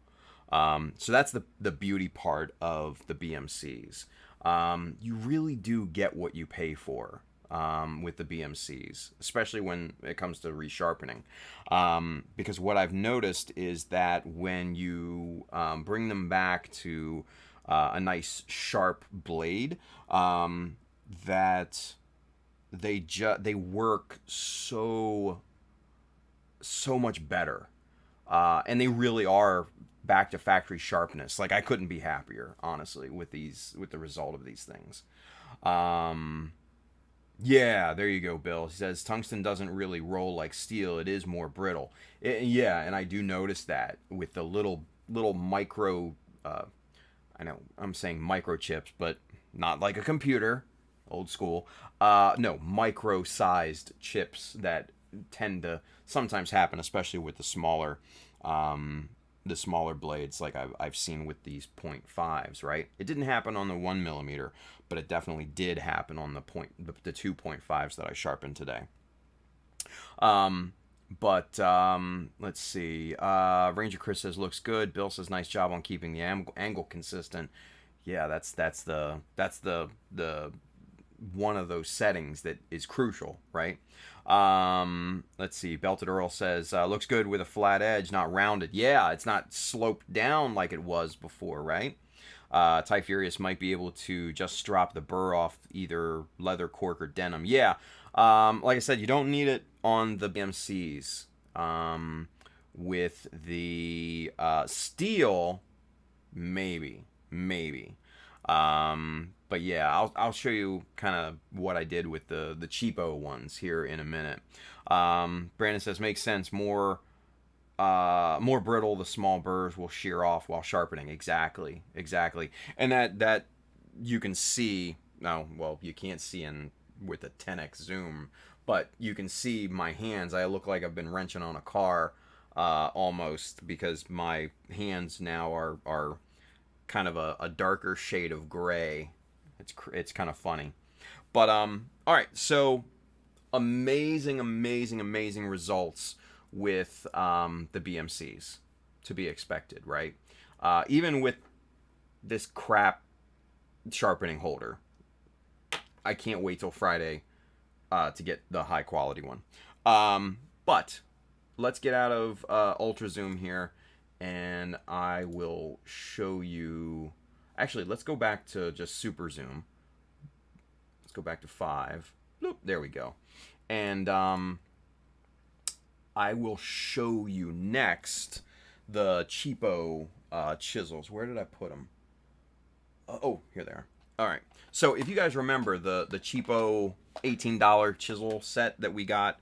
So that's the beauty part of the BMCs. You really do get what you pay for with the BMCs, especially when it comes to resharpening. Because what I've noticed is that when you bring them back to a nice sharp blade, that they work so much better, and they really are back to factory sharpness. Like, I couldn't be happier, honestly, with the result of these things. Yeah, there you go, Bill. He says tungsten doesn't really roll like steel. It is more brittle. Yeah, and I do notice that with the little micro. I know I'm saying microchips, but not like a computer, old school. No, micro-sized chips that tend to sometimes happen, especially with the smaller blades, like I've seen with these 0.5s, right? It didn't happen on the 1mm, but it definitely did happen on the 2.5s that I sharpened today. Let's see. Ranger Chris says looks good. Bill says nice job on keeping the angle consistent. Yeah, that's the one of those settings that is crucial, right? Let's see. Belted Earl says looks good with a flat edge, not rounded. Yeah, it's not sloped down like it was before, right? Ty Furious might be able to just drop the burr off either leather, cork, or denim. Yeah, like I said, you don't need it on the BMCs. With the steel, maybe. maybe. But yeah, I'll show you kind of what I did with the cheapo ones here in a minute. Brandon says makes sense. More brittle, the small burrs will shear off while sharpening. Exactly, exactly. And that you can see. No, well, you can't see in with a 10x zoom, but you can see my hands. I look like I've been wrenching on a car, almost, because my hands now are kind of a darker shade of gray. It's kind of funny, but all right. So amazing results with the BMCs, to be expected, right? Even with this crap sharpening holder, I can't wait till Friday to get the high quality one. But let's get out of ultra zoom here, and I will show you. Actually, let's go back to just super zoom. Let's go back to 5. Bloop, there we go. And I will show you next the cheapo chisels. Where did I put them? Oh, here they are. All right. So if you guys remember the cheapo $18 chisel set that we got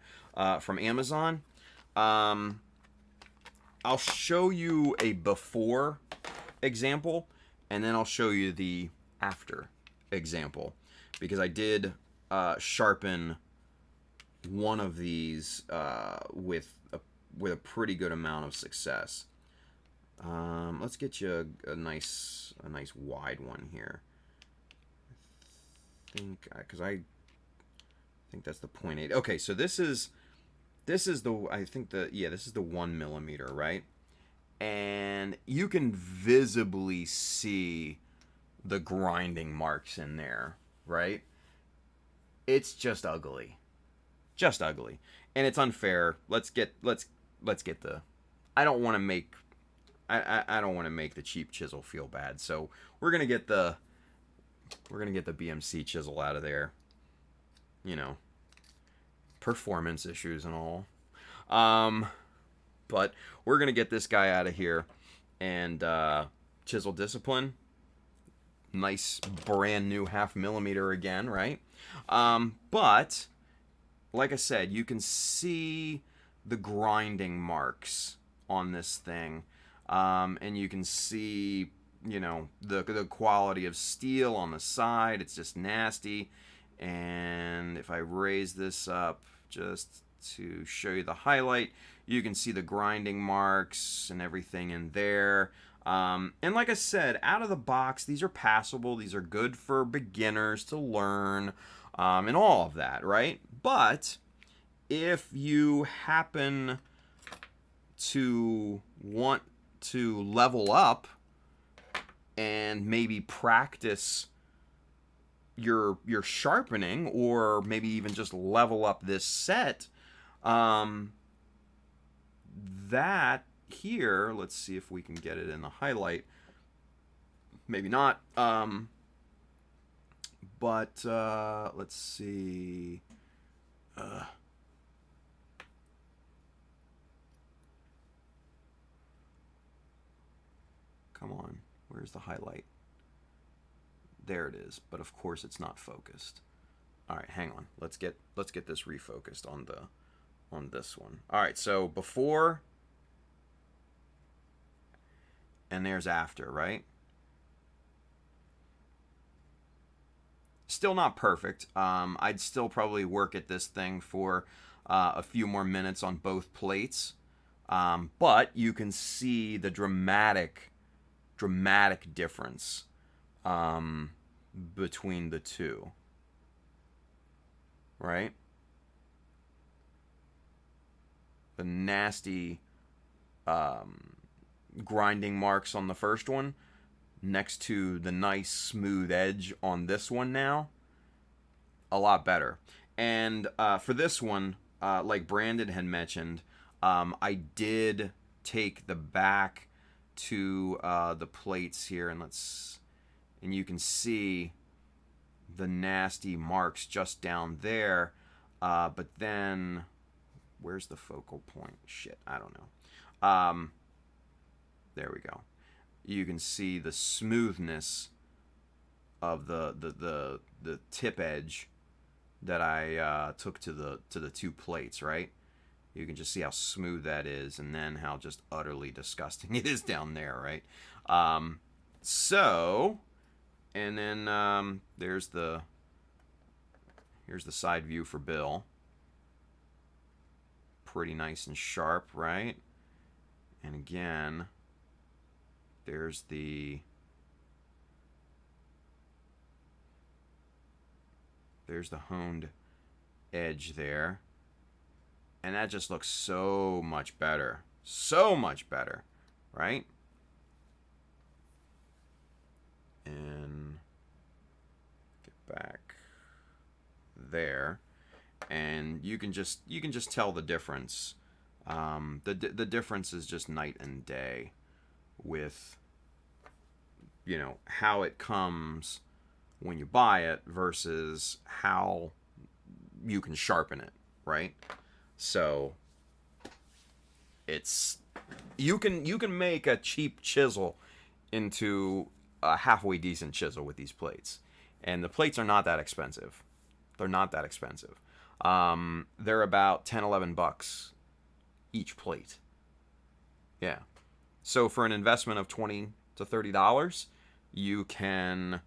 from Amazon, I'll show you a before example, and then I'll show you the after example, because I did sharpen one of these with a pretty good amount of success. Let's get you a nice wide one here. I think that's the 0.8. Okay, so this is the this is the 1mm, right? And you can visibly see the grinding marks in there, right? It's just ugly. Just ugly. And it's unfair. Let's get the I don't want to make the cheap chisel feel bad. So we're going to get the BMC chisel out of there. You know, performance issues and all. But we're going to get this guy out of here, and chisel discipline. Nice brand new 0.5mm again, right? But like I said, you can see the grinding marks on this thing, and you can see, you know, the quality of steel on the side. It's just nasty. And if I raise this up just to show you the highlight, you can see the grinding marks and everything in there. And like I said, out of the box, these are passable. These are good for beginners to learn, and all of that, right? But if you happen to want to level up and maybe practice your sharpening, or maybe even just level up this set, that here, let's see if we can get it in the highlight. Maybe not. But let's see. Come on, where's the highlight? There it is, but of course it's not focused. All right, hang on. Let's get this refocused on this one. All right, so before, and there's after, right? Still not perfect. I'd still probably work at this thing for a few more minutes on both plates, but you can see the dramatic difference between the two, right? The nasty grinding marks on the first one next to the nice smooth edge on this one now. A lot better. And for this one, like Brandon had mentioned, I did take the back to the plates here, and you can see the nasty marks just down there, but then where's the focal point? Shit, I don't know. There we go. you can see the smoothness of the tip edge that I took to the two plates, right? You can just see how smooth that is, and then how just utterly disgusting it is down there, right? So, and then here's the side view for Bill. Pretty nice and sharp, right? And again, there's the honed edge there. And that just looks so much better. So much better, right? And get back there. And you can just tell the difference. The difference is just night and day with, you know, how it comes when you buy it versus how you can sharpen it, right? So it's you can make a cheap chisel into a halfway decent chisel with these plates, and the plates are not that expensive. They're not that expensive. They're about $10-11 each plate. Yeah. So for an investment of $20 to $30, you can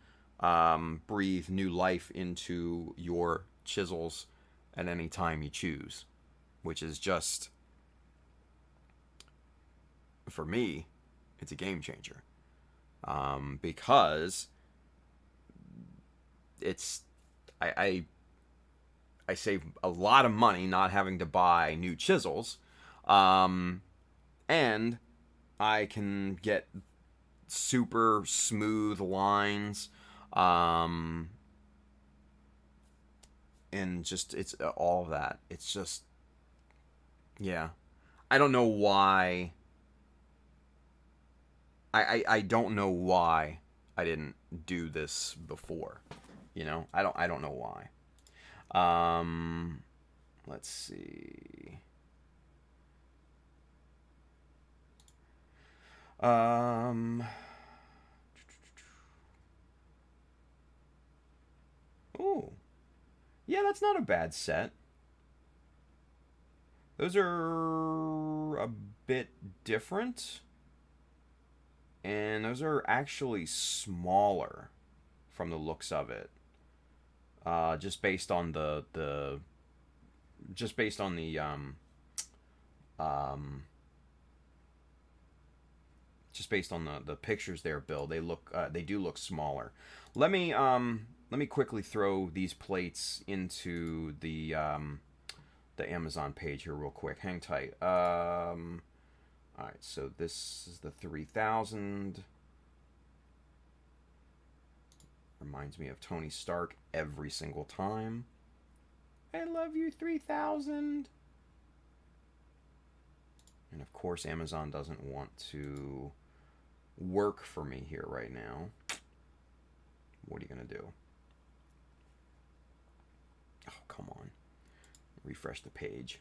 breathe new life into your chisels at any time you choose, which is just, for me, it's a game changer. Because it's I save a lot of money not having to buy new chisels, and I can get super smooth lines, and just it's all of that. It's just, yeah, I don't know why. I don't know why I didn't do this before. You know, I don't know why. Let's see. Ooh. Yeah, that's not a bad set. Those are a bit different. And those are actually smaller from the looks of it. Just based on the pictures there, Bill. They do look smaller. Let me quickly throw these plates into the Amazon page here real quick. Hang tight. All right, so this is the 3000. Reminds me of Tony Stark every single time. I love you, 3000. And of course, Amazon doesn't want to work for me here right now. What are you going to do? Oh, come on. Refresh the page.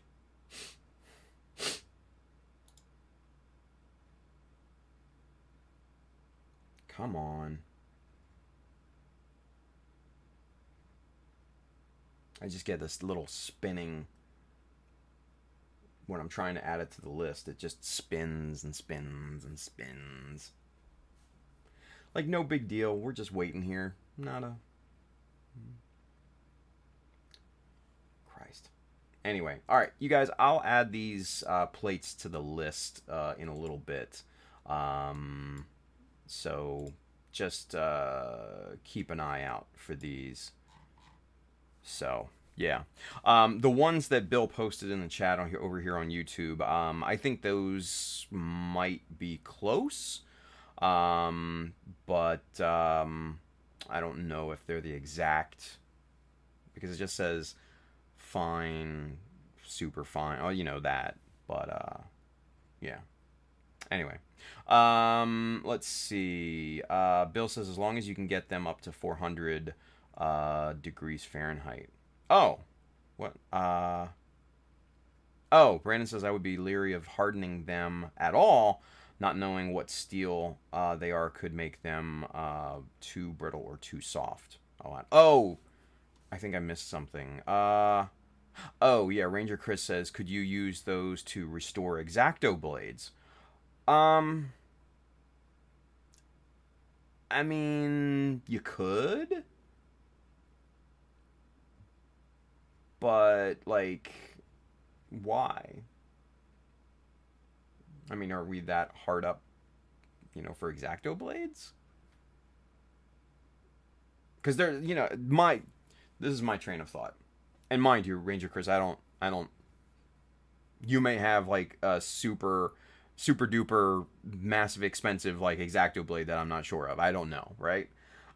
Come on. I just get this little spinning when I'm trying to add it to the list. It just spins and spins and spins. Like, no big deal. We're just waiting here. Christ. Anyway, all right, you guys, I'll add these plates to the list in a little bit. So just keep an eye out for these. So, yeah. The ones that Bill posted in the chat over here on YouTube, I think those might be close. But I don't know if they're the exact, because it just says fine, super fine. Oh, you know that. But, yeah. Anyway. Let's see. Bill says as long as you can get them up to 400 degrees Fahrenheit. Oh, what? Oh, Brandon says I would be leery of hardening them at all, Not knowing what steel they are could make them too brittle or too soft. Oh, I think I missed something. Oh, yeah, Ranger Chris says, could you use those to restore X-Acto blades? I mean, you could, but, like, why? I mean, are we that hard up, for X-Acto blades? Because they're, this is my train of thought. And mind you, Ranger Chris, I don't, you may have, like, a super duper massive expensive, like, X-Acto blade that I'm not sure of. I don't know, right?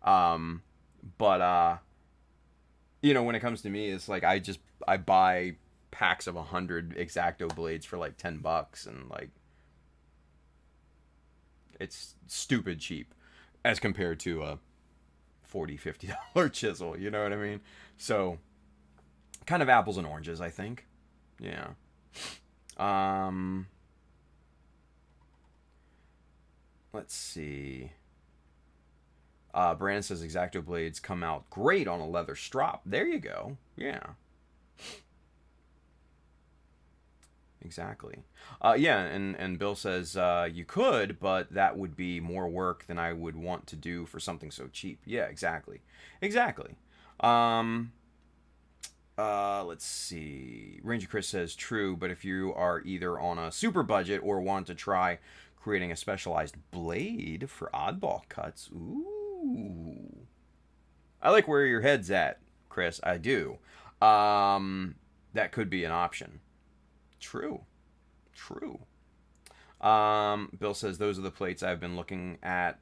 But when it comes to me, it's like I buy packs of 100 X-Acto blades for like $10, and like it's stupid cheap as compared to a $40-50 chisel. You know what I mean? So kind of apples and oranges, I think. Yeah. Let's see. Brandon says X-Acto blades come out great on a leather strop. There you go. Yeah. Exactly. Yeah, and Bill says you could, but that would be more work than I would want to do for something so cheap. Yeah, exactly. Exactly. Let's see. Ranger Chris says true, but if you are either on a super budget or want to try creating a specialized blade for oddball cuts, ooh. I like where your head's at, Chris. I do. That could be an option. True. Bill says those are the plates I've been looking at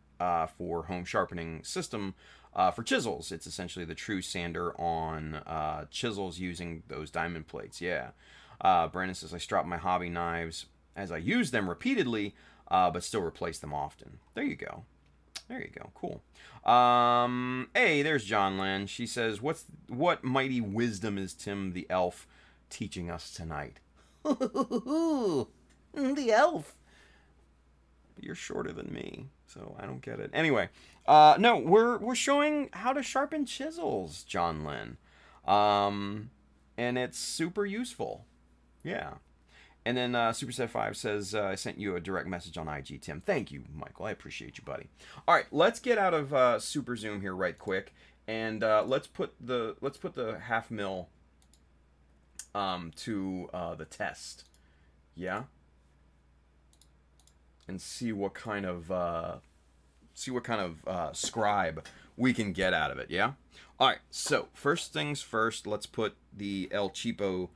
for home sharpening system for chisels. It's essentially the true sander on chisels using those diamond plates. Yeah. Brandon says I strop my hobby knives as I use them repeatedly, but still replace them often. There you go. Cool. Hey, there's John Lynn. She says, what mighty wisdom is Tim the elf teaching us tonight? The elf. But you're shorter than me, so I don't get it. Anyway, no, we're showing how to sharpen chisels, John Lynn. And it's super useful. Yeah. And then Superset5 says, I sent you a direct message on IG, Tim. Thank you, Michael. I appreciate you, buddy. All right, let's get out of Super Zoom here right quick, and let's put the half mil to the test. Yeah. And see what kind of scribe we can get out of it. Yeah. All right. So first things first, let's put the El Cheapo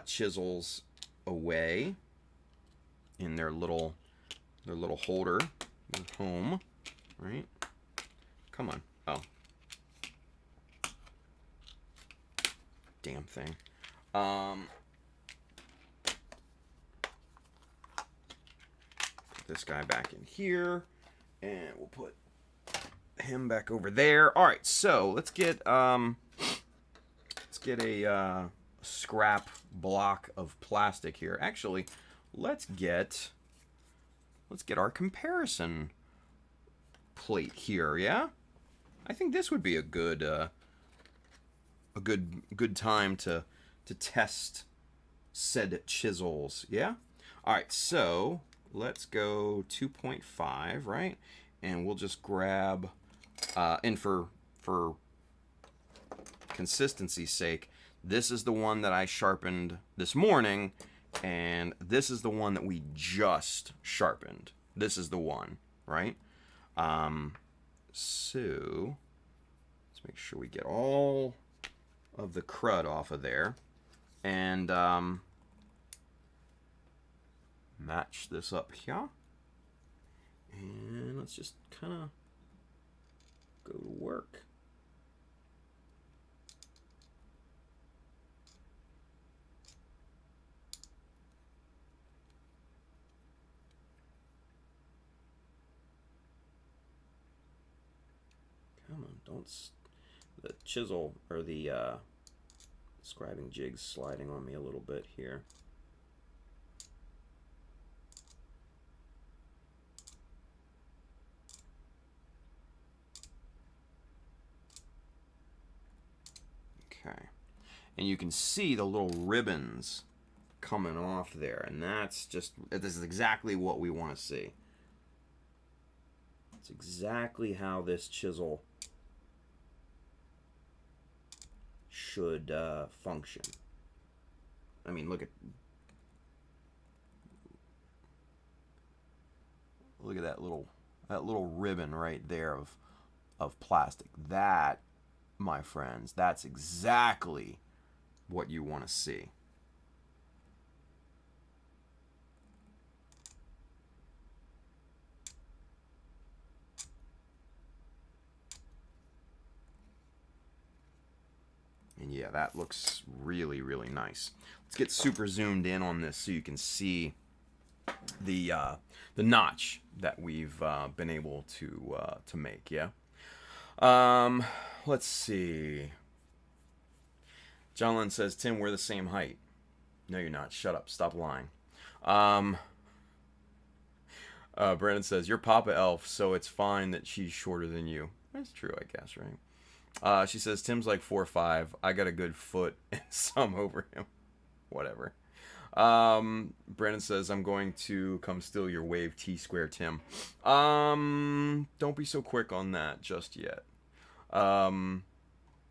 chisels away in their little holder, their home, right? Come on. Oh, damn thing. Put this guy back in here, and we'll put him back over there. All right, so let's get a scrap block of plastic here. Actually, let's get our comparison plate here. Yeah, I think this would be a good time to test said chisels. Yeah. All right, so let's go 2.5, right? And we'll just grab and for consistency's sake, this is the one that I sharpened this morning, and this is the one that we just sharpened. This is the one, right? So let's make sure we get all of the crud off of there, and match this up here, and let's just kind of go to work. Come on, don't the chisel or the scribing jig's sliding on me a little bit here. Okay. And you can see the little ribbons coming off there, and this is exactly what we want to see. It's exactly how this chisel should function. I mean, look at that little ribbon right there of plastic. That, my friends, that's exactly what you want to see. And yeah, that looks really, really nice. Let's get super zoomed in on this so you can see the notch that we've been able to make. Yeah. Let's see. John Lynn says, Tim, we're the same height. No, you're not. Shut up. Stop lying. Brandon says, you're Papa Elf, so it's fine that she's shorter than you. That's true, I guess, right? She says, Tim's like 4'5". I got a good foot and some over him. Whatever. Brandon says, I'm going to come steal your wave T-square, Tim. Don't be so quick on that just yet.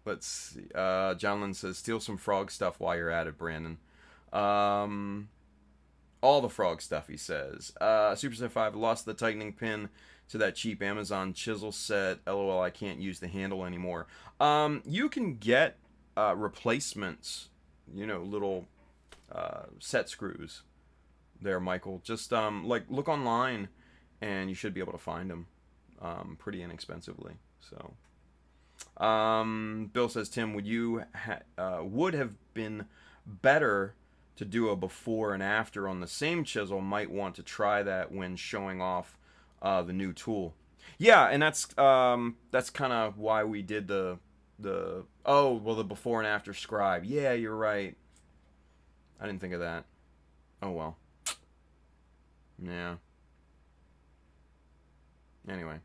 Let's see. John Lynn says, steal some frog stuff while you're at it, Brandon. All the frog stuff, he says. Super Set 5 lost the tightening pin to that cheap Amazon chisel set. LOL, I can't use the handle anymore. You can get replacements, little set screws there, Michael. Just look online and you should be able to find them pretty inexpensively. So Bill says, Tim, would have been better to do a before and after on the same chisel. Might want to try that when showing off the new tool. Yeah, and that's kind of why we did the before and after scribe. Yeah, you're right. I didn't think of that. Oh well. Yeah. Anyway,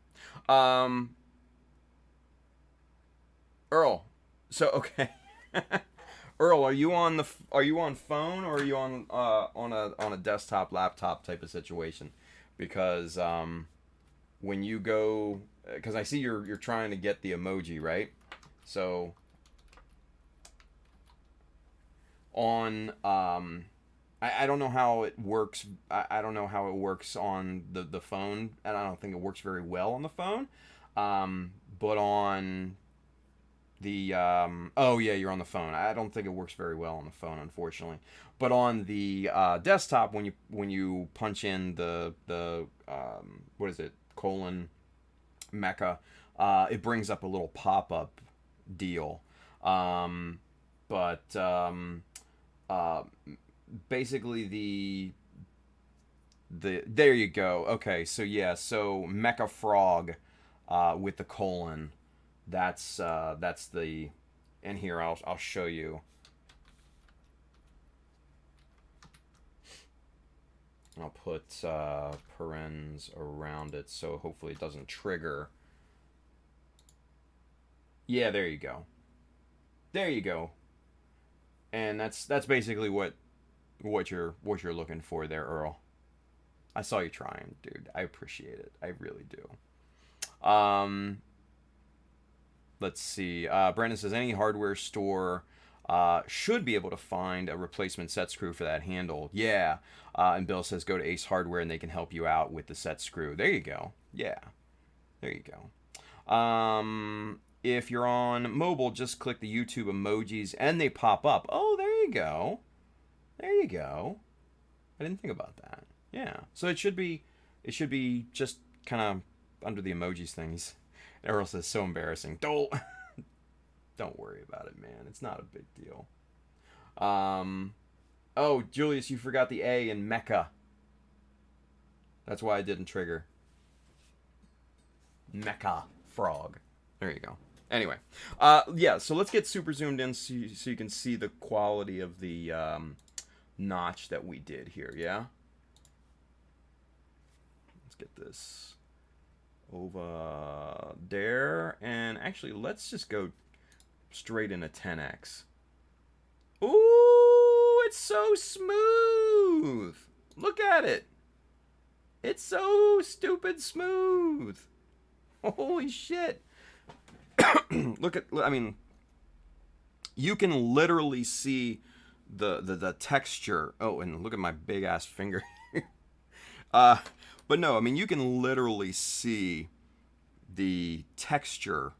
Earl. So okay, Earl, are you on phone or are you on a desktop laptop type of situation? Because when you go, because I see you're trying to get the emoji, right? So on I don't know how it works. I don't know how it works on the phone, and I don't think it works very well on the phone. But on the oh yeah, you're on the phone. I don't think it works very well on the phone, unfortunately. But on the desktop, when you punch in the what is it, Mecha, it brings up a little pop-up deal. Basically the there you go. Okay, so yeah, so Mecha Frog with the colon. That's the, and here I'll show you. I'll put parens around it so hopefully it doesn't trigger. Yeah, there you go. There you go. And that's basically what you're looking for there, Earl. I saw you trying, dude. I appreciate it. I really do. Let's see. Brandon says any hardware store should be able to find a replacement set screw for that handle. Yeah. And Bill says go to Ace Hardware and they can help you out with the set screw. There you go. Yeah. There you go. If you're on mobile, just click the YouTube emojis and they pop up. Oh, there you go. There you go. I didn't think about that. Yeah. So it should be just kind of under the emojis things. Errol says, so embarrassing. Don't worry about it, man. It's not a big deal. Oh, Julius, you forgot the A in Mecha. That's why I didn't trigger. Mecha Frog. There you go. Anyway, yeah, so let's get super zoomed in so you can see the quality of the notch that we did here, yeah? Let's get this over there. And actually, let's just go straight into 10x. Ooh, it's so smooth. Look at it. It's so stupid smooth. Holy shit. I mean, you can literally see the texture. Oh, and look at my big ass finger. But no, I mean, you can literally see the texture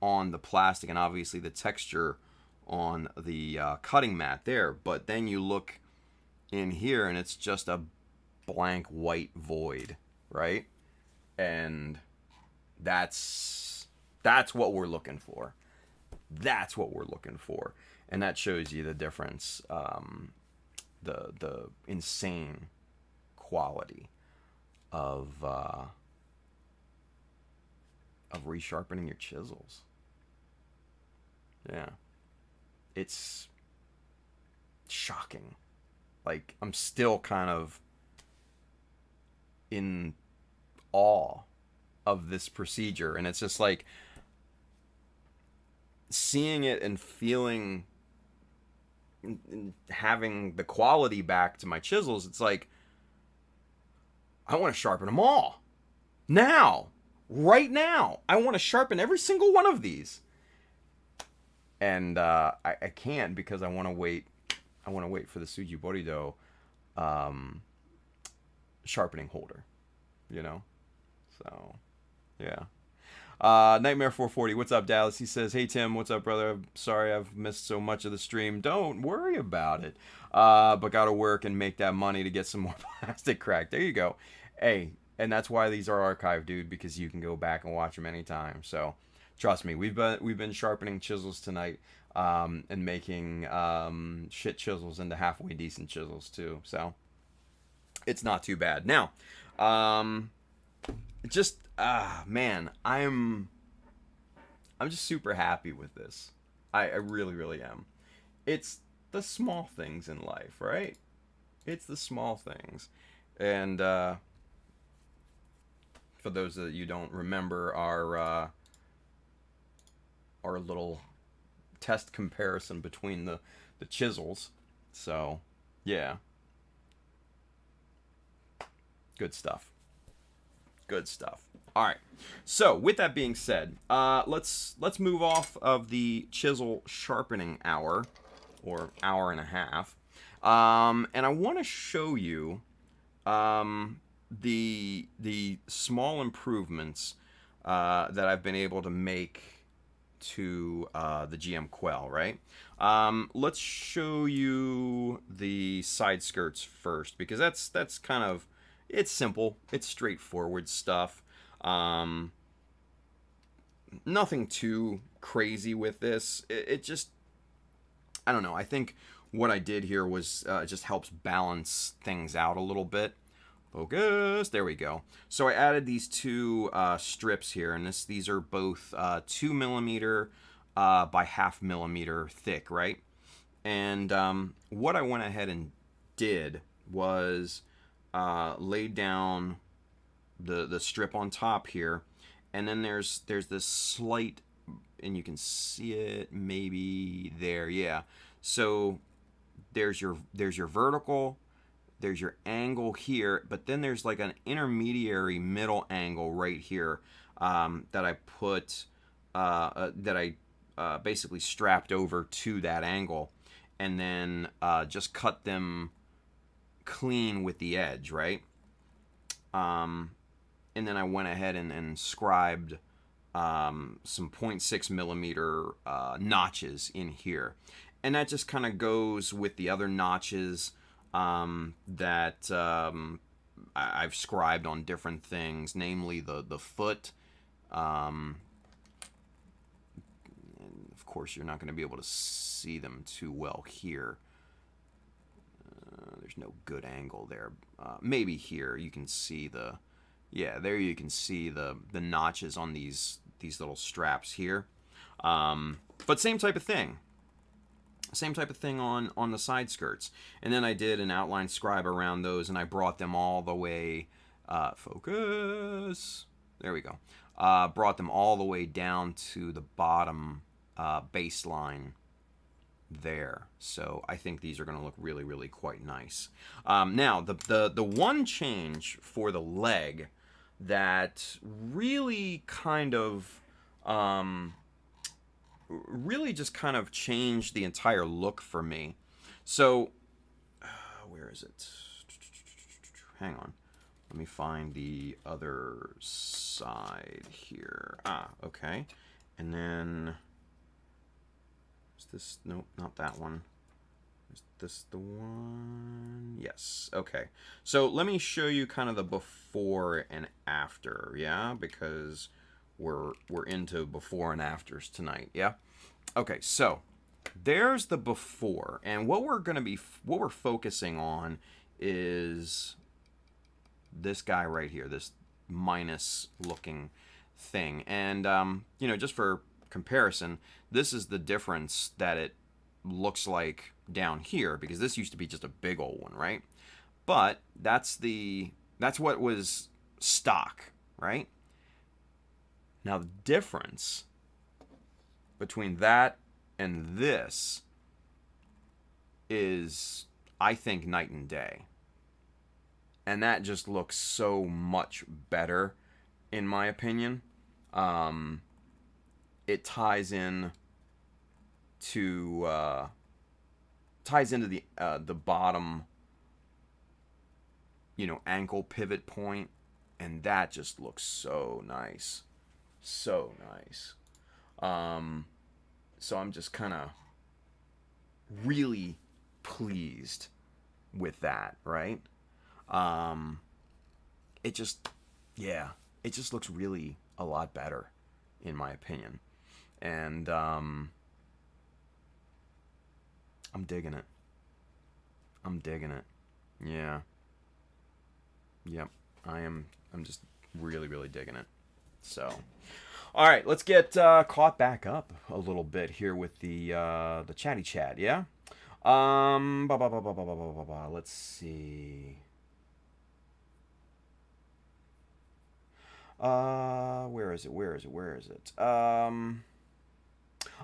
on the plastic, and obviously the texture on the cutting mat there. But then you look in here and it's just a blank white void, right? And that's what we're looking for. That's what we're looking for. And that shows you the difference, the insane quality of resharpening your chisels. Yeah. It's shocking. Like, I'm still kind of in awe of this procedure. And it's just like seeing it and feeling, having the quality back to my chisels. It's like, I want to sharpen them all. Now. Right now. I want to sharpen every single one of these. And I can't because I want to wait. I want to wait for the Tsuji Borido sharpening holder, you know. So, yeah. Nightmare 440, what's up, Dallas? He says, "Hey Tim, what's up, brother? I'm sorry I've missed so much of the stream. Don't worry about it. But gotta work and make that money to get some more plastic crack." There you go. Hey, and that's why these are archived, dude, because you can go back and watch them anytime. So. Trust me, we've been sharpening chisels tonight, and making shit chisels into halfway decent chisels too. So it's not too bad. Now, man, I'm just super happy with this. I really, really am. It's the small things in life, right? It's the small things, and for those that you don't remember, our little test comparison between the chisels. So, yeah. Good stuff. Good stuff. All right. So, with that being said, let's move off of the chisel sharpening hour, or hour and a half. And I want to show you the small improvements that I've been able to make to the GM Quel, right? Let's show you the side skirts first, because that's kind of, it's simple, it's straightforward stuff. Nothing too crazy with this. It just, I don't know. I think what I did here was it just helps balance things out a little bit. Focus. There we go. So I added these two strips here, and these are both 2 millimeter by 0.5 millimeter thick, right? And what I went ahead and did was laid down the strip on top here, and then there's this slight, and you can see it maybe there, yeah. So there's your vertical. There's your angle here, but then there's like an intermediary middle angle right here that I put, basically strapped over to that angle, and then just cut them clean with the edge, right? And then I went ahead and scribed some 0.6 millimeter notches in here, and that just kind of goes with the other notches that I've scribed on different things, namely the foot. And of course, you're not going to be able to see them too well here. There's no good angle there. Maybe here you can see there you can see the notches on these little straps here. But same type of thing. Same type of thing on the side skirts. And then I did an outline scribe around those, and I brought them all the way, focus, there we go. Brought them all the way down to the bottom baseline there. So I think these are going to look really, really quite nice. Now, the one change for the leg that really kind of really just kind of changed the entire look for me. So where is it? Hang on. Let me find the other side here. Okay. And then is this, nope, not that one. Is this the one? Yes. Okay. So let me show you kind of the before and after, yeah? Because we're into before and afters tonight, yeah? Okay, so there's the before, and what we're focusing on is this guy right here, this minus looking thing. And you know, just for comparison, this is the difference that it looks like down here, because this used to be just a big old one, right? But that's what was stock, right? Now the difference between that and this is, I think, night and day. And that just looks so much better, in my opinion. It ties in to ties into the bottom, you know, ankle pivot point, and that just looks so nice, so nice. So I'm just kind of really pleased with that, right? It just looks really a lot better, in my opinion. And I'm digging it. I'm digging it. Yeah. Yep. I'm just really, really digging it. So, all right, let's get caught back up a little bit here with the chatty chat, yeah? Let's see. Where is it?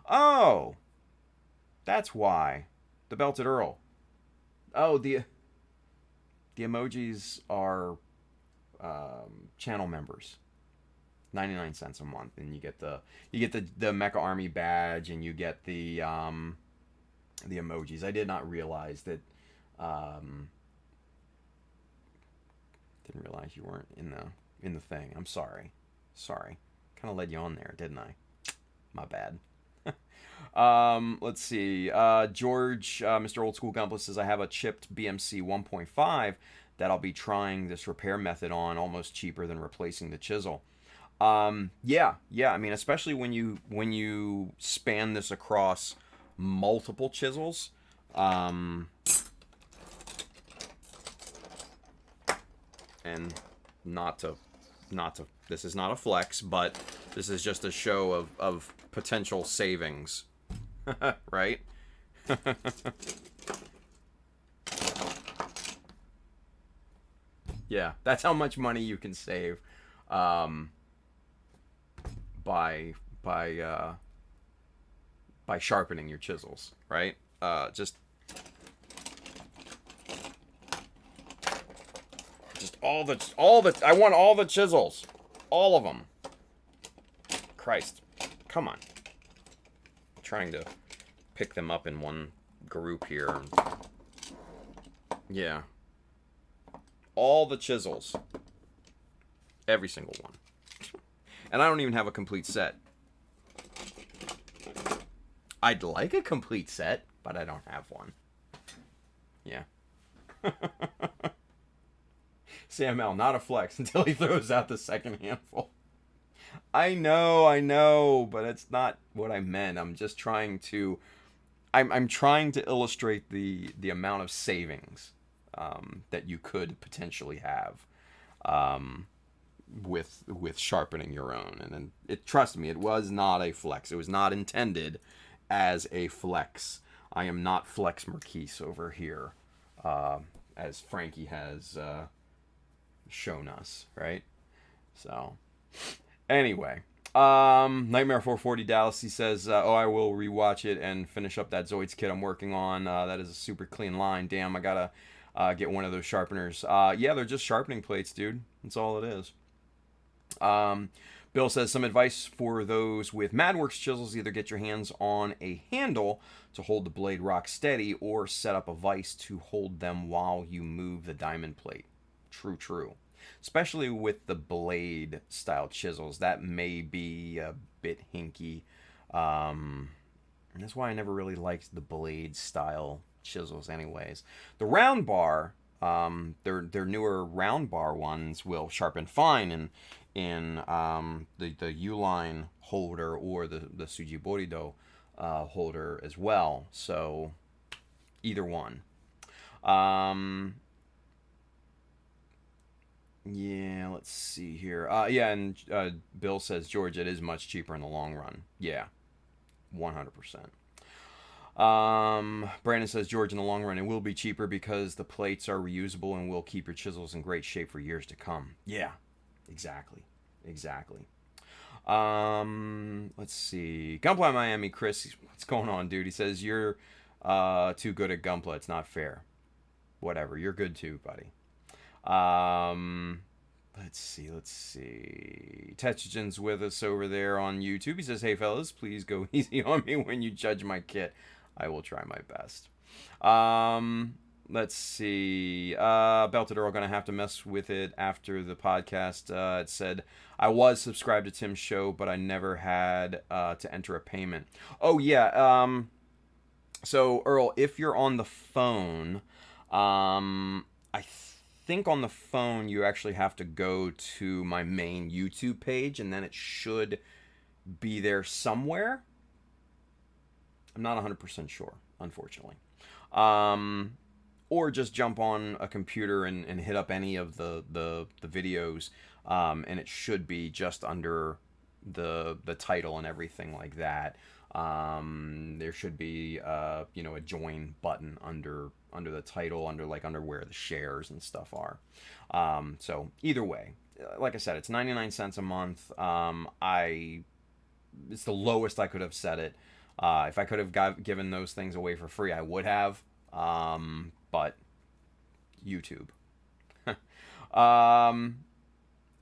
Oh, that's why. The Belted Earl. Oh, the emojis are channel members. 99 cents a month, and you get the Mecha Army badge, and you get the emojis. I did not realize that. Didn't realize you weren't in the thing. I'm sorry. Kind of led you on there, didn't I? My bad. Let's see. George, Mr. Old School Gunpla says, I have a chipped BMC 1.5 that I'll be trying this repair method on, almost cheaper than replacing the chisel. Yeah. I mean, especially when you span this across multiple chisels. And not to, this is not a flex, but this is just a show of potential savings, right? Yeah, that's how much money you can save by sharpening your chisels, right? Just all the I want all the chisels, all of them. Christ, come on. I'm trying to pick them up in one group here. Yeah. All the chisels. Every single one. And I don't even have a complete set. I'd like a complete set, but I don't have one. Yeah. Sam L, not a flex until he throws out the second handful. I know, but it's not what I meant. I'm just trying to... I'm trying to illustrate the amount of savings that you could potentially have with sharpening your own. And then, trust me, it was not a flex. It was not intended as a flex. I am not Flex Marquise over here, as Frankie has shown us, right? So, anyway, Nightmare 440 Dallas, he says, I will rewatch it and finish up that Zoids kit I'm working on. That is a super clean line. Damn, I gotta get one of those sharpeners. Yeah, they're just sharpening plates, dude. That's all it is. Bill says, some advice for those with MadWorks chisels: either get your hands on a handle to hold the blade rock steady, or set up a vise to hold them while you move the diamond plate. True, true. Especially with the blade style chisels, that may be a bit hinky. And that's why I never really liked the blade style chisels anyways. The round bar, their newer round bar ones will sharpen fine in the U-line holder or the Tsuji Borido holder as well. So either one. Yeah, let's see here. Yeah, and Bill says, George, it is much cheaper in the long run. Yeah, 100%. Brandon says, George, in the long run, it will be cheaper because the plates are reusable and will keep your chisels in great shape for years to come. Yeah, exactly. Let's see. Gunpla Miami, Chris, what's going on, dude? He says, you're too good at Gunpla. It's not fair. Whatever, you're good too, buddy. Let's see. Tetrogen's with us over there on YouTube. He says, hey fellas, please go easy on me when you judge my kit. I will try my best. Let's see. Belted Earl, gonna have to mess with it after the podcast. It said, I was subscribed to Tim's show, but I never had to enter a payment. Oh yeah. So Earl, if you're on the phone, I think on the phone you actually have to go to my main YouTube page, and then it should be there somewhere. I'm not 100% sure, unfortunately. Or just jump on a computer and hit up any of the videos, and it should be just under the title and everything like that. There should be a join button under the title, under where the shares and stuff are. So either way, like I said, it's 99 cents a month. It's the lowest I could have set it. If I could have given those things away for free, I would have. But YouTube.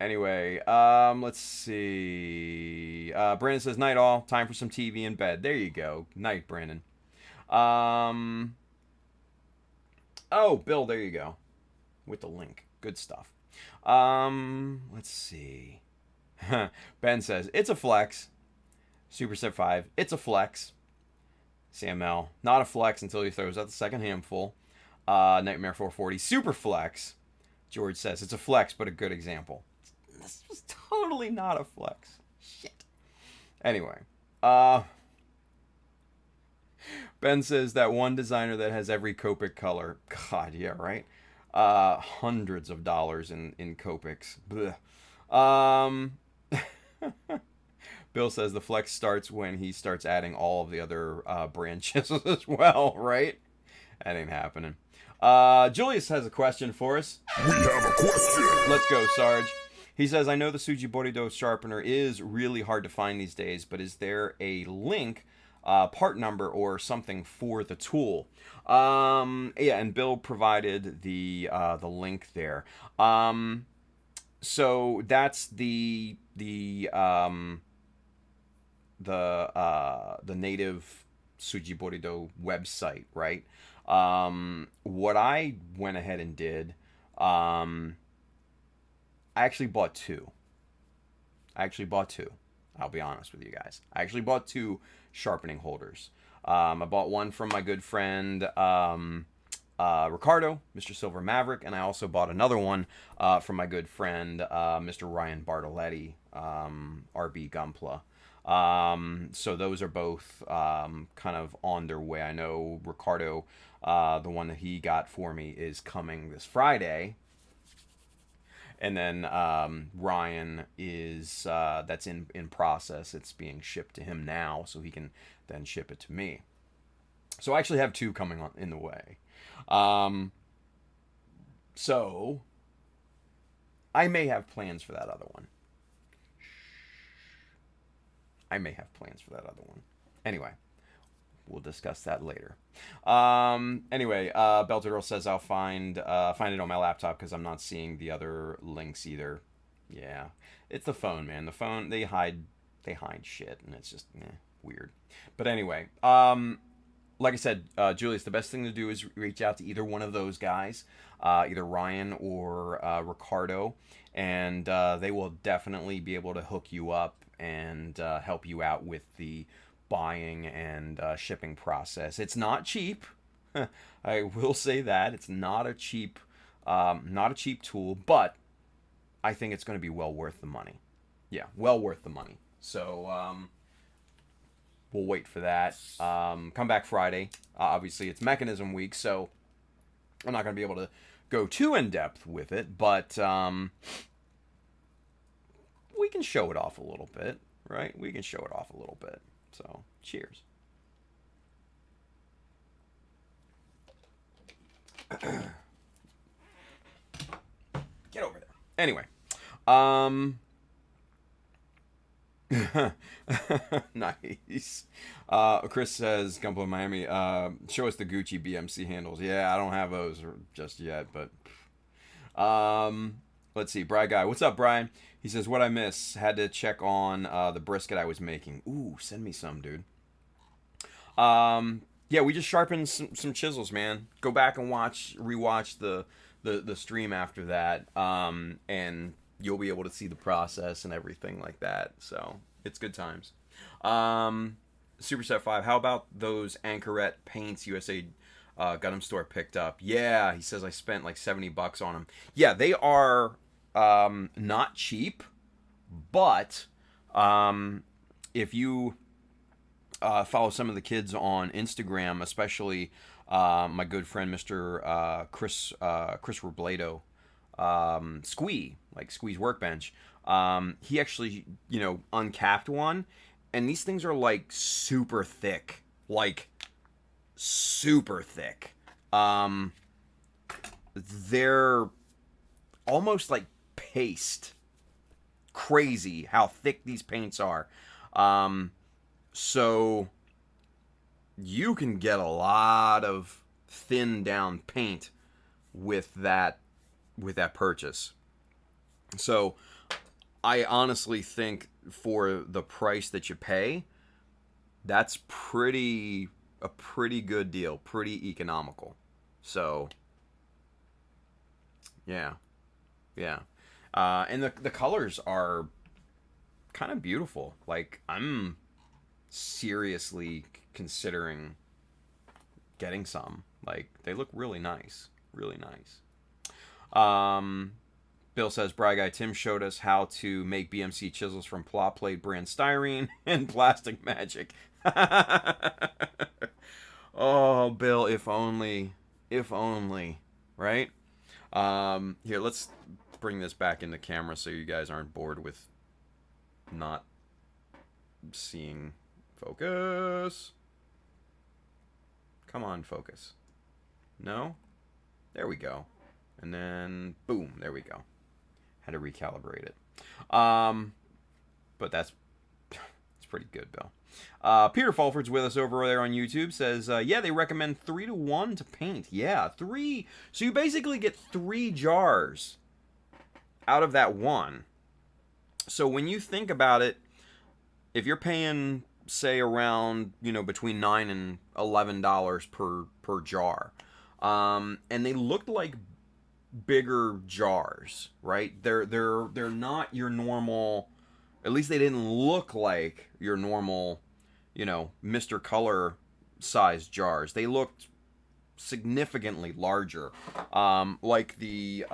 Anyway, let's see. Brandon says, night all. Time for some TV in bed. There you go. Night, Brandon. Oh, Bill, there you go. With the link. Good stuff. Let's see. Ben says, it's a flex. Superset 5, it's a flex. CML, not a flex until he throws out the second handful. Nightmare 440, super flex. George says, it's a flex, but a good example. This was totally not a flex. Shit. Anyway. Ben says, that one designer that has every Copic color. God, yeah, right? Hundreds of dollars in Copics. Bill says the flex starts when he starts adding all of the other brand chisels as well, right? That ain't happening. Julius has a question for us. We have a question. Let's go, Sarge. He says, I know the Tsuji Borido sharpener is really hard to find these days, but is there a link, part number, or something for the tool? Yeah, and Bill provided the link there. So that's the native Tsuji Borido website, right? What I went ahead and did, I actually bought two. I'll be honest with you guys. I actually bought two sharpening holders. I bought one from my good friend Ricardo, Mr. Silver Maverick, and I also bought another one from my good friend Mr. Ryan Bartoletti, RB Gunpla. So those are both kind of on their way. I know Ricardo, the one that he got for me, is coming this Friday. And then Ryan is that's in process. It's being shipped to him now, so he can then ship it to me. So I actually have two coming on in the way. So I may have plans for that other one. I may have plans for that other one. Anyway, we'll discuss that later. Anyway, Belted Earl says I'll find it on my laptop because I'm not seeing the other links either. Yeah, it's the phone, man. The phone, they hide shit, and it's just weird. But anyway, like I said, Julius, the best thing to do is reach out to either one of those guys, either Ryan or Ricardo, and they will definitely be able to hook you up and help you out with the buying and shipping process. It's not cheap. I will say that it's not a cheap tool, but I think it's going to be well worth the money. Yeah, well worth the money. So we'll wait for that. Come back Friday. Obviously, it's Mechanism Week, so I'm not going to be able to go too in depth with it, but we can show it off a little bit, right? We can show it off a little bit. So, cheers. Get over there. Anyway, nice. Chris says, Gunpla Miami, show us the Gucci BMC handles. Yeah, I don't have those just yet, but let's see. Bri Guy, what's up, Brian? He says, what I miss? Had to check on the brisket I was making. Ooh, send me some, dude. Yeah, we just sharpened some chisels, man. Go back and rewatch the stream after that, and you'll be able to see the process and everything like that. So it's good times. Superset 5, how about those Anchorette paints USA Gundam Store picked up? Yeah, he says I spent like $70 on them. Yeah, they are not cheap, but if you follow some of the kids on Instagram, especially my good friend Mr. Chris Robledo, Squee's Workbench, he actually uncapped one, and these things are like super thick, they're almost like paste. Crazy how thick these paints are. So you can get a lot of thin down paint with that purchase. So I honestly think for the price that you pay, that's a pretty good deal, pretty economical. So yeah. And the colors are kind of beautiful. Like, I'm seriously considering getting some. Like, they look really nice. Really nice. Bill says, Bri Guy, Tim showed us how to make BMC chisels from plot plate brand styrene and plastic magic. Oh, Bill, if only, right? Here, let's bring this back into camera so you guys aren't bored with not seeing. Focus. Come on, focus. No? There we go. And then, boom, there we go. Had to recalibrate it. But that's pretty good, Bill. Peter Fulford's with us over there on YouTube. Says, yeah, they recommend 3-to-1 to paint. Yeah, 3. So you basically get 3 jars out of that one. So when you think about it, if you're paying, say, around, between $9 and $11 per jar, and they looked like bigger jars, right? They're not your normal. At least they didn't look like your normal, Mr. Color size jars. They looked significantly larger, like the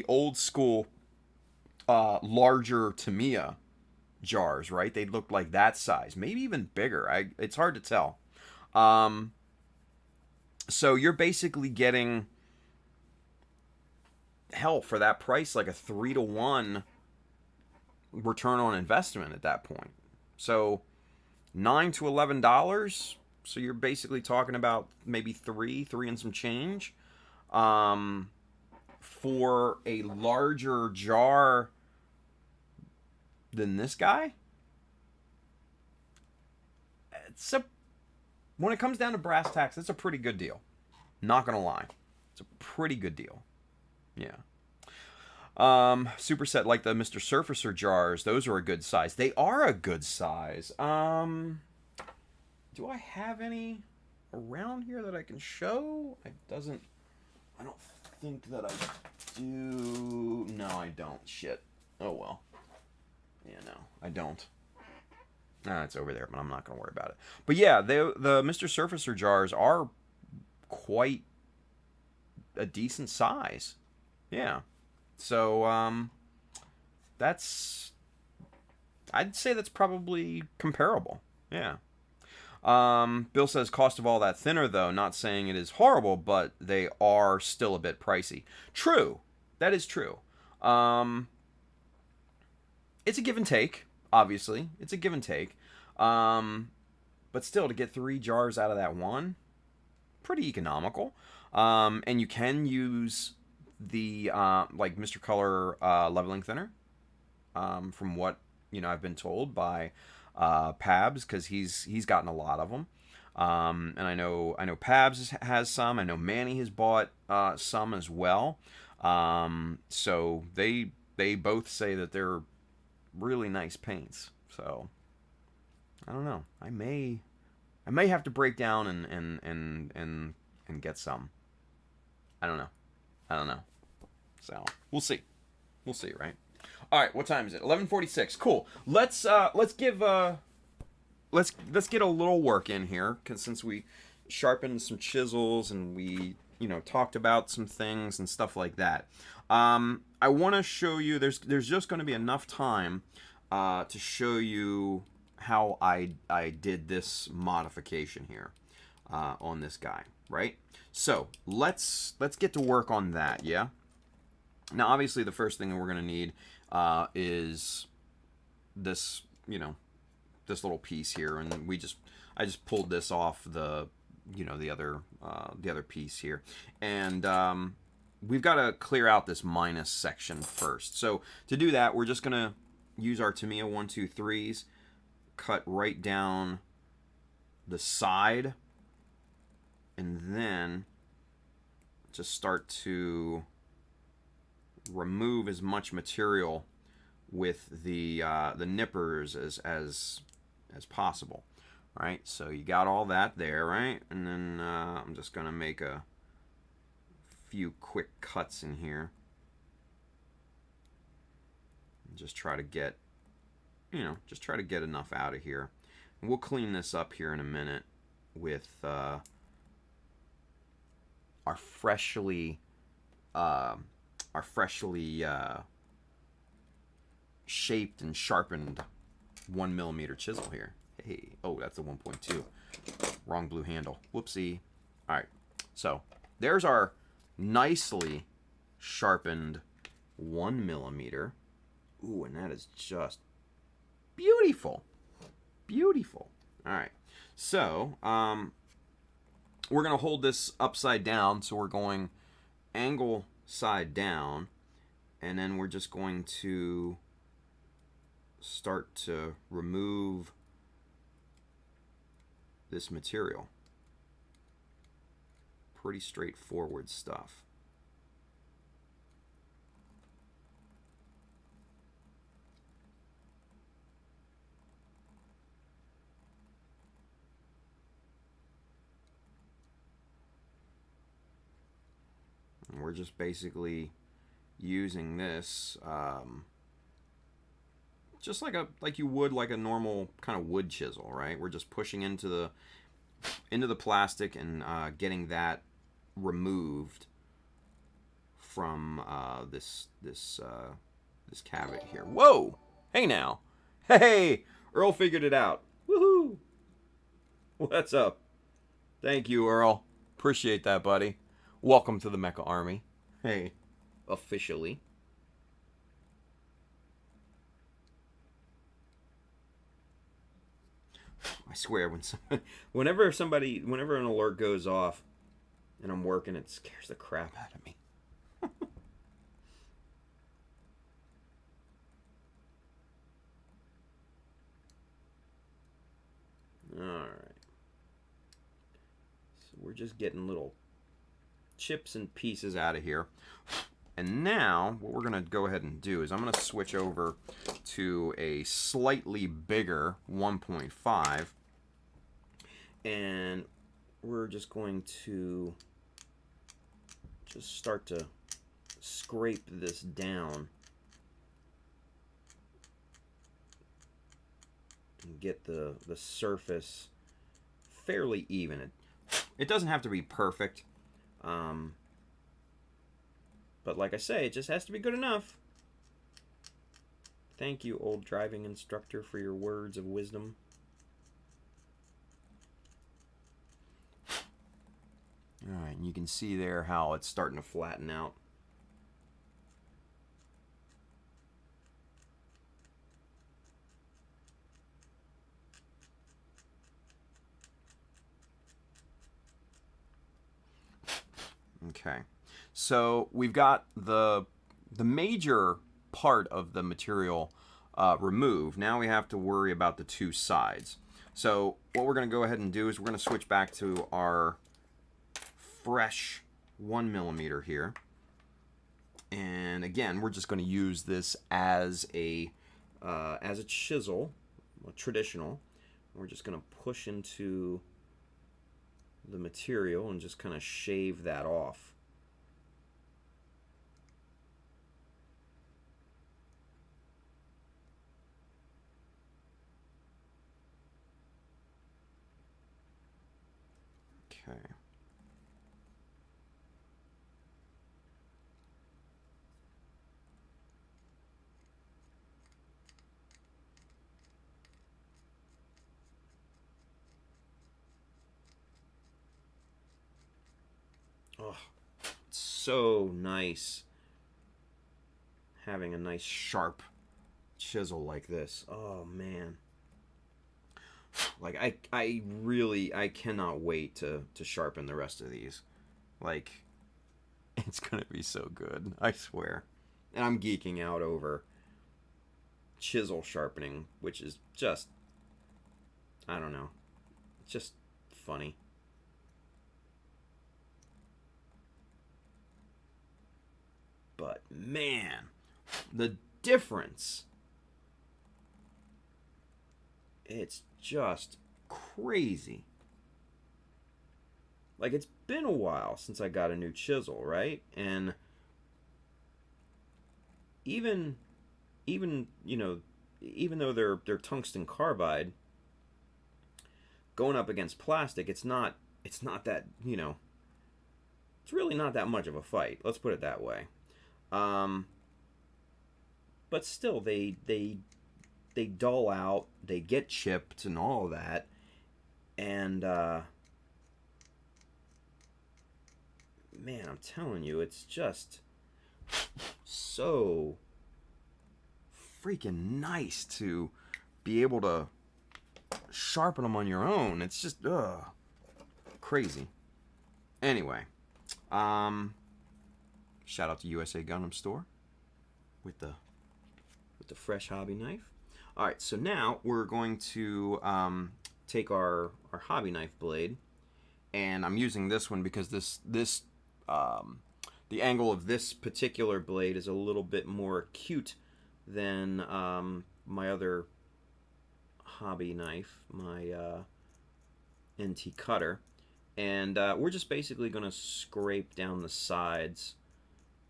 old school larger Tamiya jars, right? They looked like that size, maybe even bigger. It's hard to tell. So you're basically getting, hell, for that price, like a 3-to-1 return on investment at that point. So $9 to $11. So you're basically talking about maybe three and some change. For a larger jar than this guy. When it comes down to brass tacks, it's a pretty good deal. Not gonna lie, it's a pretty good deal. Yeah. Superset like the Mr. Surfacer jars, those are a good size. They are a good size. Do I have any around here that I can show? I don't think that I do. No, I don't. Shit. Oh well. Yeah, no, I don't. Nah, it's over there, but I'm not gonna worry about it. But yeah, the Mr. Surfacer jars are quite a decent size. Yeah. So, I'd say that's probably comparable. Yeah. Bill says cost of all that thinner, though, not saying it is horrible, but they are still a bit pricey. True. That is true. It's a give and take, obviously. It's a give and take. But still, to get 3 jars out of that one, pretty economical. And you can use the like Mr. Color leveling thinner, from what I've been told by Pabs, because he's gotten a lot of them, and I know Pabs has some. I know Manny has bought some as well. So they both say that they're really nice paints. So I don't know. I may have to break down and get some. I don't know. So we'll see, right? All right, what time is it? 11:46. Cool. Let's get a little work in here, because since we sharpened some chisels and we talked about some things and stuff like that. I want to show you. There's just going to be enough time to show you how I did this modification here on this guy, right? So let's get to work on that. Yeah. Now, obviously, the first thing that we're going to need is this, this little piece here, and I just pulled this off the other piece here, and we've got to clear out this minus section first. So to do that, we're just gonna use our Tamiya 123s, cut right down the side, and then just start to remove as much material with the nippers as possible. Right, so you got all that there, right? And then I'm just gonna make a few quick cuts in here and just try to get enough out of here. And we'll clean this up here in a minute with our freshly shaped and sharpened 1mm chisel here. Hey, oh, that's a 1.2. Wrong blue handle. Whoopsie. All right, so there's our nicely sharpened 1mm. Ooh, and that is just beautiful. Beautiful. All right, so we're going to hold this upside down, so we're going angle side down, and then we're just going to start to remove this material. Pretty straightforward stuff. And we're just basically using this just like you would like a normal kind of wood chisel, right? We're just pushing into the plastic and getting that removed from this cavity here. Whoa! Hey now! Hey! Earl figured it out. Woohoo! What's up? Thank you, Earl. Appreciate that, buddy. Welcome to the Mecha Army. Hey, officially. I swear, whenever an alert goes off and I'm working, it scares the crap out of me. we're just getting little chips and pieces out of here. And now what we're going to go ahead and do is I'm going to switch over to a slightly bigger 1.5, and we're just going to just start to scrape this down and get the surface fairly even. It doesn't have to be perfect. But like I say, it just has to be good enough. Thank you, old driving instructor, for your words of wisdom. Alright, and you can see there how it's starting to flatten out. Okay, so we've got the major part of the material removed. Now we have to worry about the two sides. So what we're going to go ahead and do is we're going to switch back to our fresh 1mm here. And again, we're just going to use this as a chisel, a traditional. We're just going to push into the material and just kind of shave that off. Okay. Oh, it's so nice having a nice sharp chisel like this. Oh man. Like I cannot wait to sharpen the rest of these. Like, it's gonna be so good, I swear. And I'm geeking out over chisel sharpening, which is just, I don't know, it's just funny. But man, the difference, it's just crazy. Like, it's been a while since I got a new chisel, right? And even you know, even though they're tungsten carbide, going up against plastic, it's not that, you know, it's really not that much of a fight. Let's put it that way. But still, they dull out, they get chipped and all of that, and man, I'm telling you, it's just so freaking nice to be able to sharpen them on your own. It's just crazy. Anyway, shout out to USA Gundam Store with the fresh hobby knife. All right, so now we're going to take our hobby knife blade, and I'm using this one because the angle of this particular blade is a little bit more acute than my other hobby knife, my NT cutter, and we're just basically going to scrape down the sides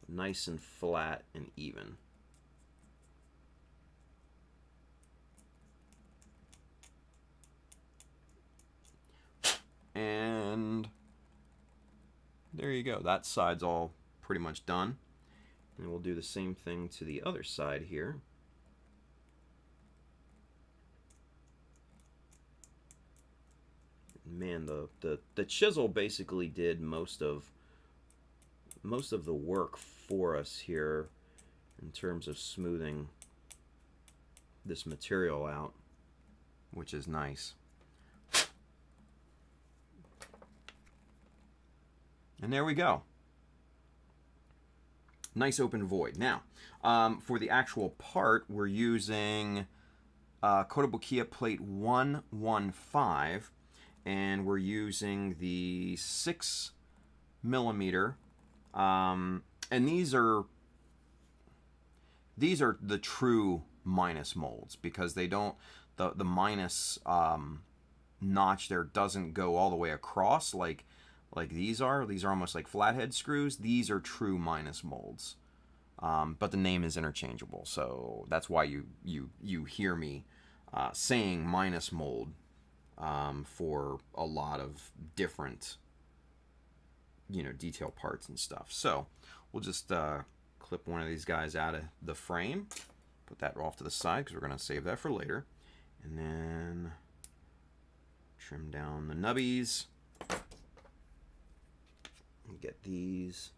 nice and flat and even. And there you go. That side's all pretty much done. And we'll do the same thing to the other side here. Man, the chisel basically did most of the work for us here in terms of smoothing this material out, which is nice. And there we go. Nice open void. Now, for the actual part, we're using Kotobukiya plate 115, and we're using the 6mm, and these are the true minus molds, because they don't, the minus notch there doesn't go all the way across like these are. These are almost like flathead screws. These are true minus molds, but the name is interchangeable, so that's why you hear me saying minus mold for a lot of different, you know, detail parts and stuff. So we'll just clip one of these guys out of the frame, put that off to the side because we're going to save that for later, and then trim down the nubbies and get these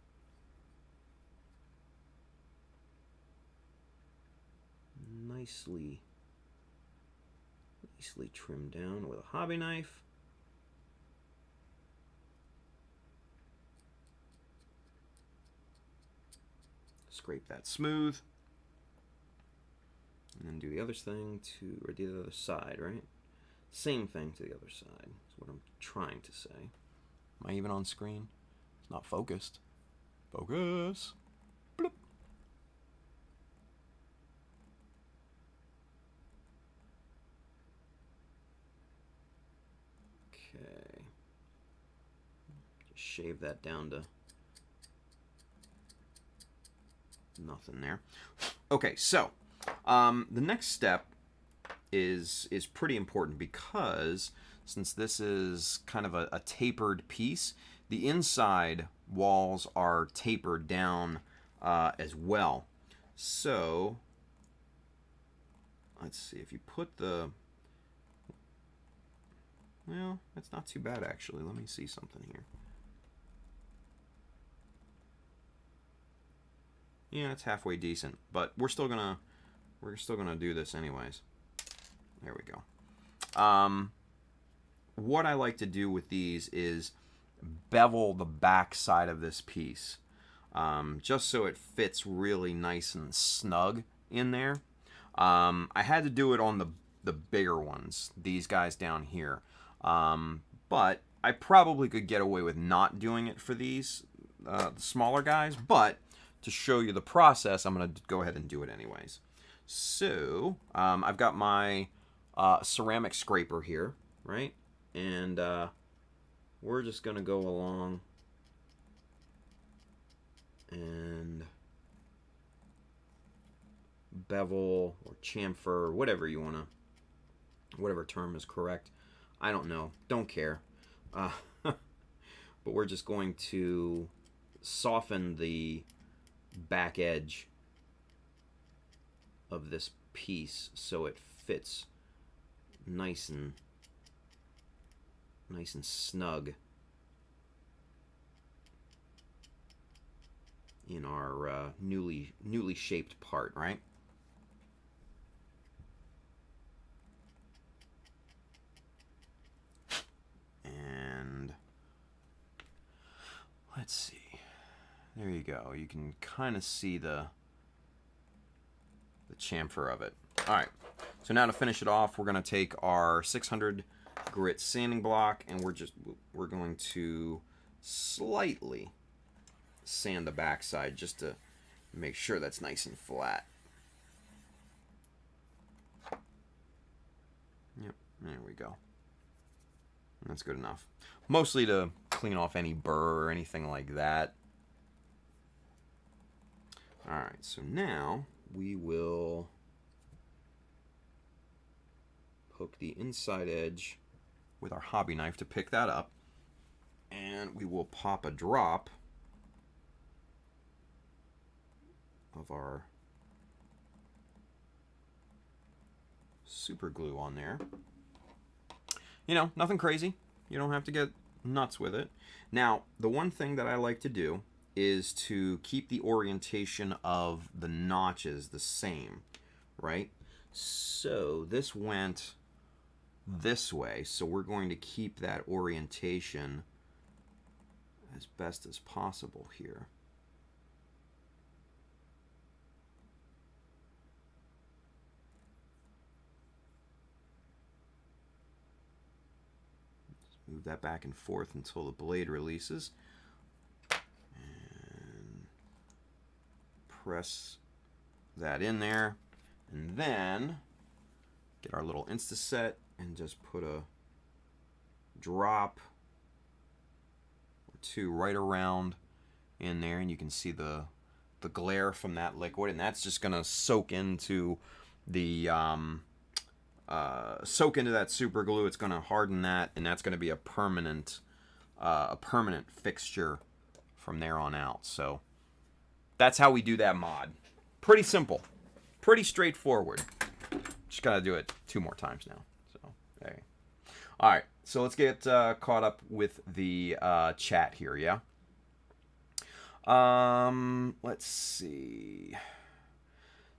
nicely trimmed down with a hobby knife. Scrape that smooth, and then do the other thing to, or the other side, right? Same thing to the other side, is what I'm trying to say. Am I even on screen? It's not focused. Focus. Bloop. Okay. Just shave that down to nothing there. Okay, so the next step is pretty important, because since this is kind of a tapered piece, the inside walls are tapered down as well. So let's see, if you put the, well, that's not too bad actually. Let me see something here. Yeah, it's halfway decent, but we're still gonna do this anyways. There we go. What I like to do with these is bevel the back side of this piece, just so it fits really nice and snug in there. I had to do it on the bigger ones, these guys down here, but I probably could get away with not doing it for these the smaller guys, but to show you the process, I'm going to go ahead and do it anyways. So I've got my ceramic scraper here, right? And we're just going to go along and bevel or chamfer, whatever you want to, whatever term is correct. I don't know. Don't care. But we're just going to soften the back edge of this piece so it fits nice and snug in our newly shaped part, right? And let's see. There you go. You can kind of see the chamfer of it. All right. So now to finish it off, we're going to take our 600 grit sanding block, and we're going to slightly sand the backside just to make sure that's nice and flat. Yep, there we go. That's good enough. Mostly to clean off any burr or anything like that. Alright, so now we will poke the inside edge with our hobby knife to pick that up, and we will pop a drop of our super glue on there. You know, nothing crazy. You don't have to get nuts with it. Now, the one thing that I like to do is to keep the orientation of the notches the same, right? So this went this way, so we're going to keep that orientation as best as possible here. Move that back and forth until the blade releases. And press that in there. And then get our little Insta-set and just put a drop or two right around in there. And you can see the glare from that liquid. And that's just going to soak into the... soak into that super glue. It's going to harden that, and that's going to be a permanent fixture from there on out. So that's how we do that mod. Pretty simple, pretty straightforward. Just gotta do it 2 more times now. So there. All right, so let's get caught up with the chat here. Yeah. Let's see.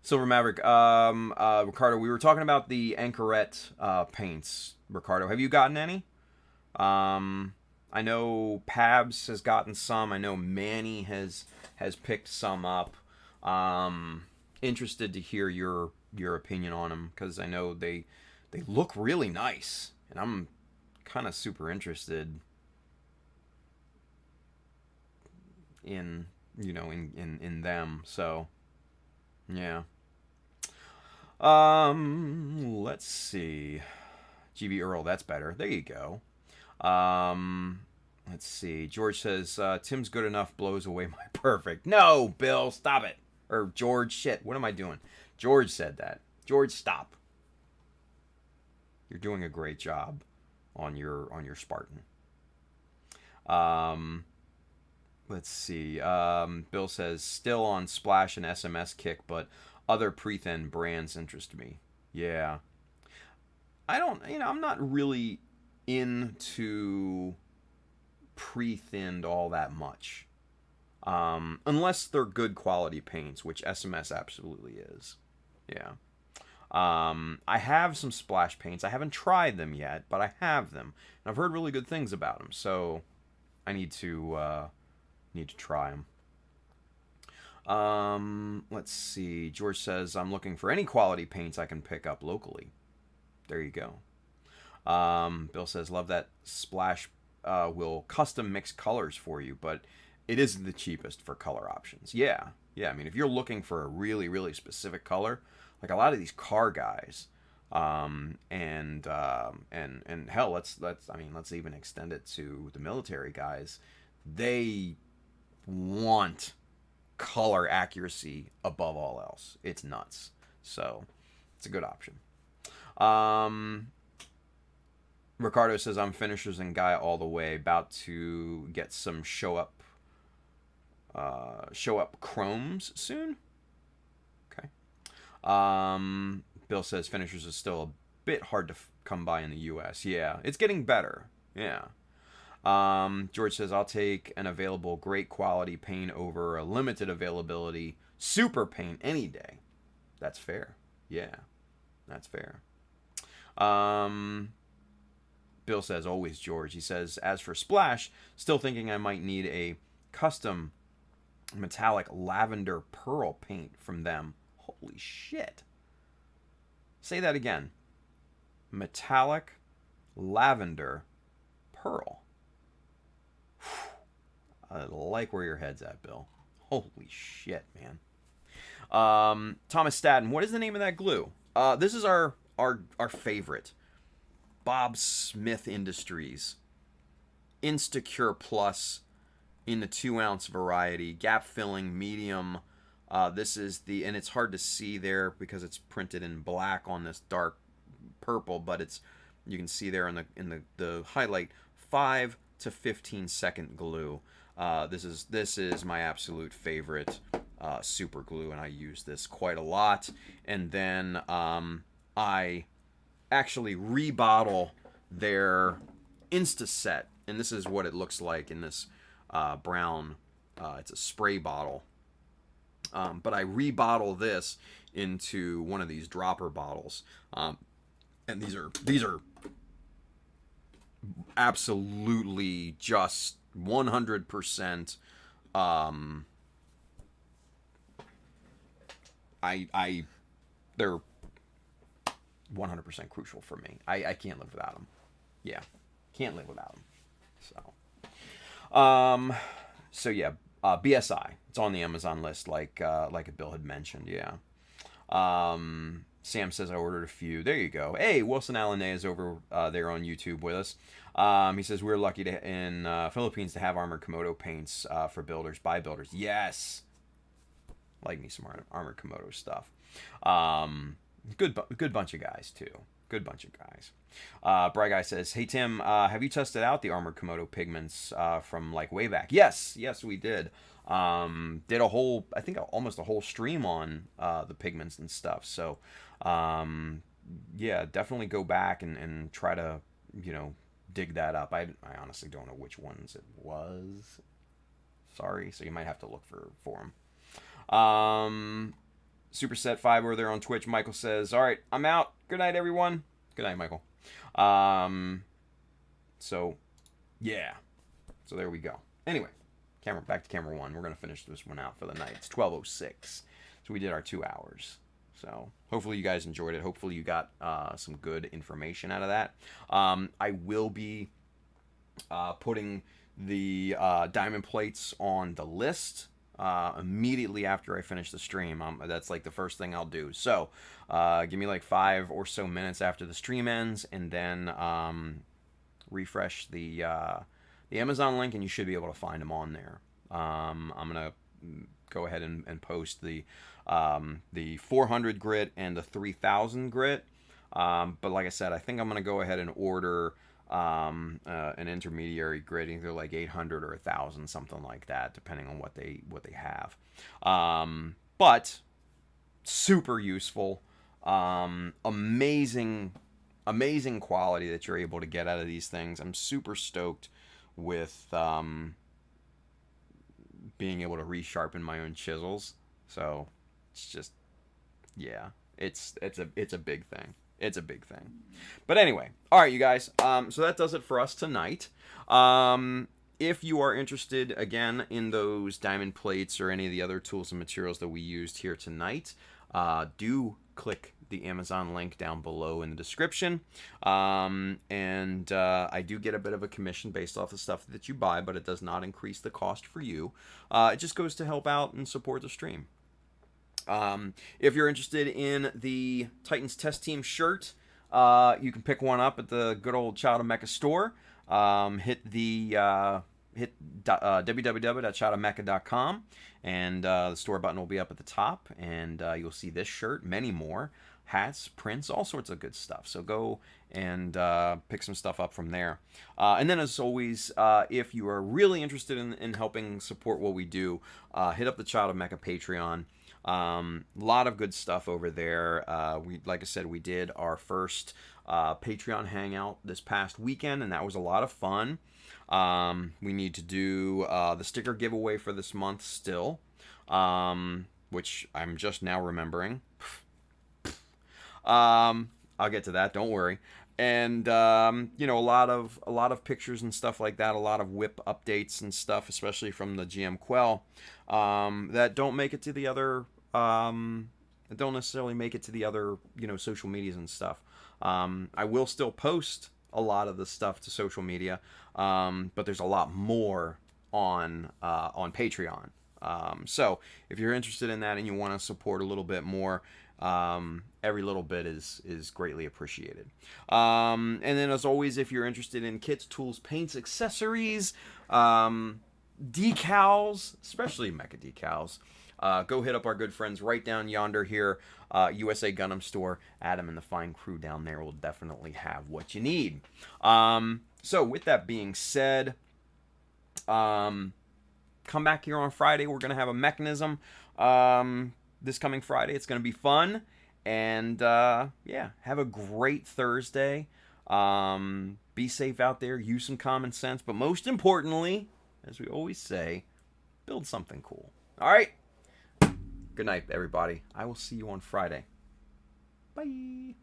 Silver Maverick, Ricardo, we were talking about the Anchorette paints. Ricardo, have you gotten any? I know Pabs has gotten some. I know Manny has picked some up. Interested to hear your opinion on them, because I know they look really nice, and I'm kind of super interested in in them. So yeah. Let's see. GB Earl, that's better. There you go. Let's see. George says, Tim's good enough blows away my perfect. No, Bill, stop it. Or George, shit, what am I doing? George said that. George, stop. You're doing a great job on your Spartan. Let's see. Bill says, still on Splash and SMS kick, but other pre-thin brands interest me. Yeah. I don't, I'm not really into pre-thinned all that much. Unless they're good quality paints, which SMS absolutely is. Yeah. I have some Splash paints. I haven't tried them yet, but I have them. And I've heard really good things about them, so I need to try them. Let's see. George says, I'm looking for any quality paints I can pick up locally. There you go. Bill says, love that Splash will custom mix colors for you, but it isn't the cheapest for color options. Yeah. I mean, if you're looking for a really, really specific color, like a lot of these car guys, and hell, let's even extend it to the military guys. They want color accuracy above all else. It's nuts. So it's a good option. Ricardo says, I'm finishers and guy all the way, about to get some show up chromes soon. Okay. Bill says finishers is still a bit hard to come by in the US. Yeah, it's getting better. Yeah. George says, I'll take an available great quality paint over a limited availability super paint any day. That's fair. Yeah, that's fair. Bill says, always George. He says, as for Splash, still thinking I might need a custom metallic lavender pearl paint from them. Holy shit. Say that again. Metallic lavender pearl. I like where your head's at, Bill. Holy shit, man. Thomas Stadden, what is the name of that glue? This is our favorite. Bob Smith Industries. Instacure Plus in the 2-ounce variety. Gap filling, medium. This is and it's hard to see there because it's printed in black on this dark purple, but you can see there in the highlight, 5 to 15 second glue. This is my absolute favorite super glue, and I use this quite a lot. And then I actually rebottle their Insta-Set, and this is what it looks like in this brown. It's a spray bottle, but I rebottle this into one of these dropper bottles, and these are absolutely just 100%. They're 100% crucial for me. I can't live without them. Yeah, Can't live without them. So yeah, BSI. It's on the Amazon list, like Bill had mentioned. Yeah. Sam says I ordered a few. There you go. Hey, Wilson Alanay is over there on YouTube with us. He says we're lucky in Philippines to have Armored Komodo paints for builders by builders. Yes, like me some Armored Komodo stuff. Good bunch of guys too. Good bunch of guys. Bry Guy says, hey Tim, have you tested out the Armored Komodo pigments from like way back? Yes, we did. Did almost a whole stream on the pigments and stuff. So yeah, definitely go back and try to, dig that up. I honestly don't know which ones it was. Sorry, so you might have to look for them. Superset 5 over there on Twitch. Michael says, all right, I'm out. Good night, everyone. Good night, Michael. So yeah, so there we go. Anyway, back to camera 1. We're gonna finish this one out for the night. It's 12:06, so we did our 2 hours. So hopefully you guys enjoyed it. Hopefully you got some good information out of that. I will be putting the diamond plates on the list immediately after I finish the stream. That's like the first thing I'll do. So give me like 5 or so minutes after the stream ends, and then refresh the Amazon link, and you should be able to find them on there. I'm gonna go ahead and post the 400 grit and the 3000 grit. But like I said, I think I'm gonna go ahead and order an intermediary grit, either like 800 or 1000, something like that, depending on what they have. But super useful, amazing quality that you're able to get out of these things. I'm super stoked with being able to resharpen my own chisels. So it's just, yeah, it's a big thing. It's a big thing. But anyway, all right, you guys. So that does it for us tonight. If you are interested, again, in those diamond plates or any of the other tools and materials that we used here tonight, do click the Amazon link down below in the description. And I do get a bit of a commission based off the stuff that you buy, but it does not increase the cost for you. It just goes to help out and support the stream. If you're interested in the Titans Test Team shirt, you can pick one up at the good old Child of Mecha store. Hit www.childofmecha.com, and the store button will be up at the top, and you'll see this shirt, many more, hats, prints, all sorts of good stuff. So go and pick some stuff up from there. And then, as always, if you are really interested in helping support what we do, hit up the Child of Mecha Patreon. Lot of good stuff over there. Like I said, we did our first Patreon hangout this past weekend, and that was a lot of fun. We need to do the sticker giveaway for this month still, which I'm just now remembering. I'll get to that, don't worry. And a lot of pictures and stuff like that, a lot of whip updates and stuff, especially from the GM Quel, that don't make it to the other don't necessarily make it to the other social medias and stuff. I will still post a lot of the stuff to social media, but there's a lot more on Patreon. So if you're interested in that and you want to support a little bit more, every little bit is greatly appreciated. And then, as always, if you're interested in kits, tools, paints, accessories, decals, especially Mecha Decals, go hit up our good friends right down yonder here, USA Gundam Store. Adam and the fine crew down there will definitely have what you need. So with that being said, come back here on Friday. We're going to have a mechanism this coming Friday. It's going to be fun. And yeah, have a great Thursday. Be safe out there. Use some common sense. But most importantly, as we always say, build something cool. All right. Good night, everybody. I will see you on Friday. Bye.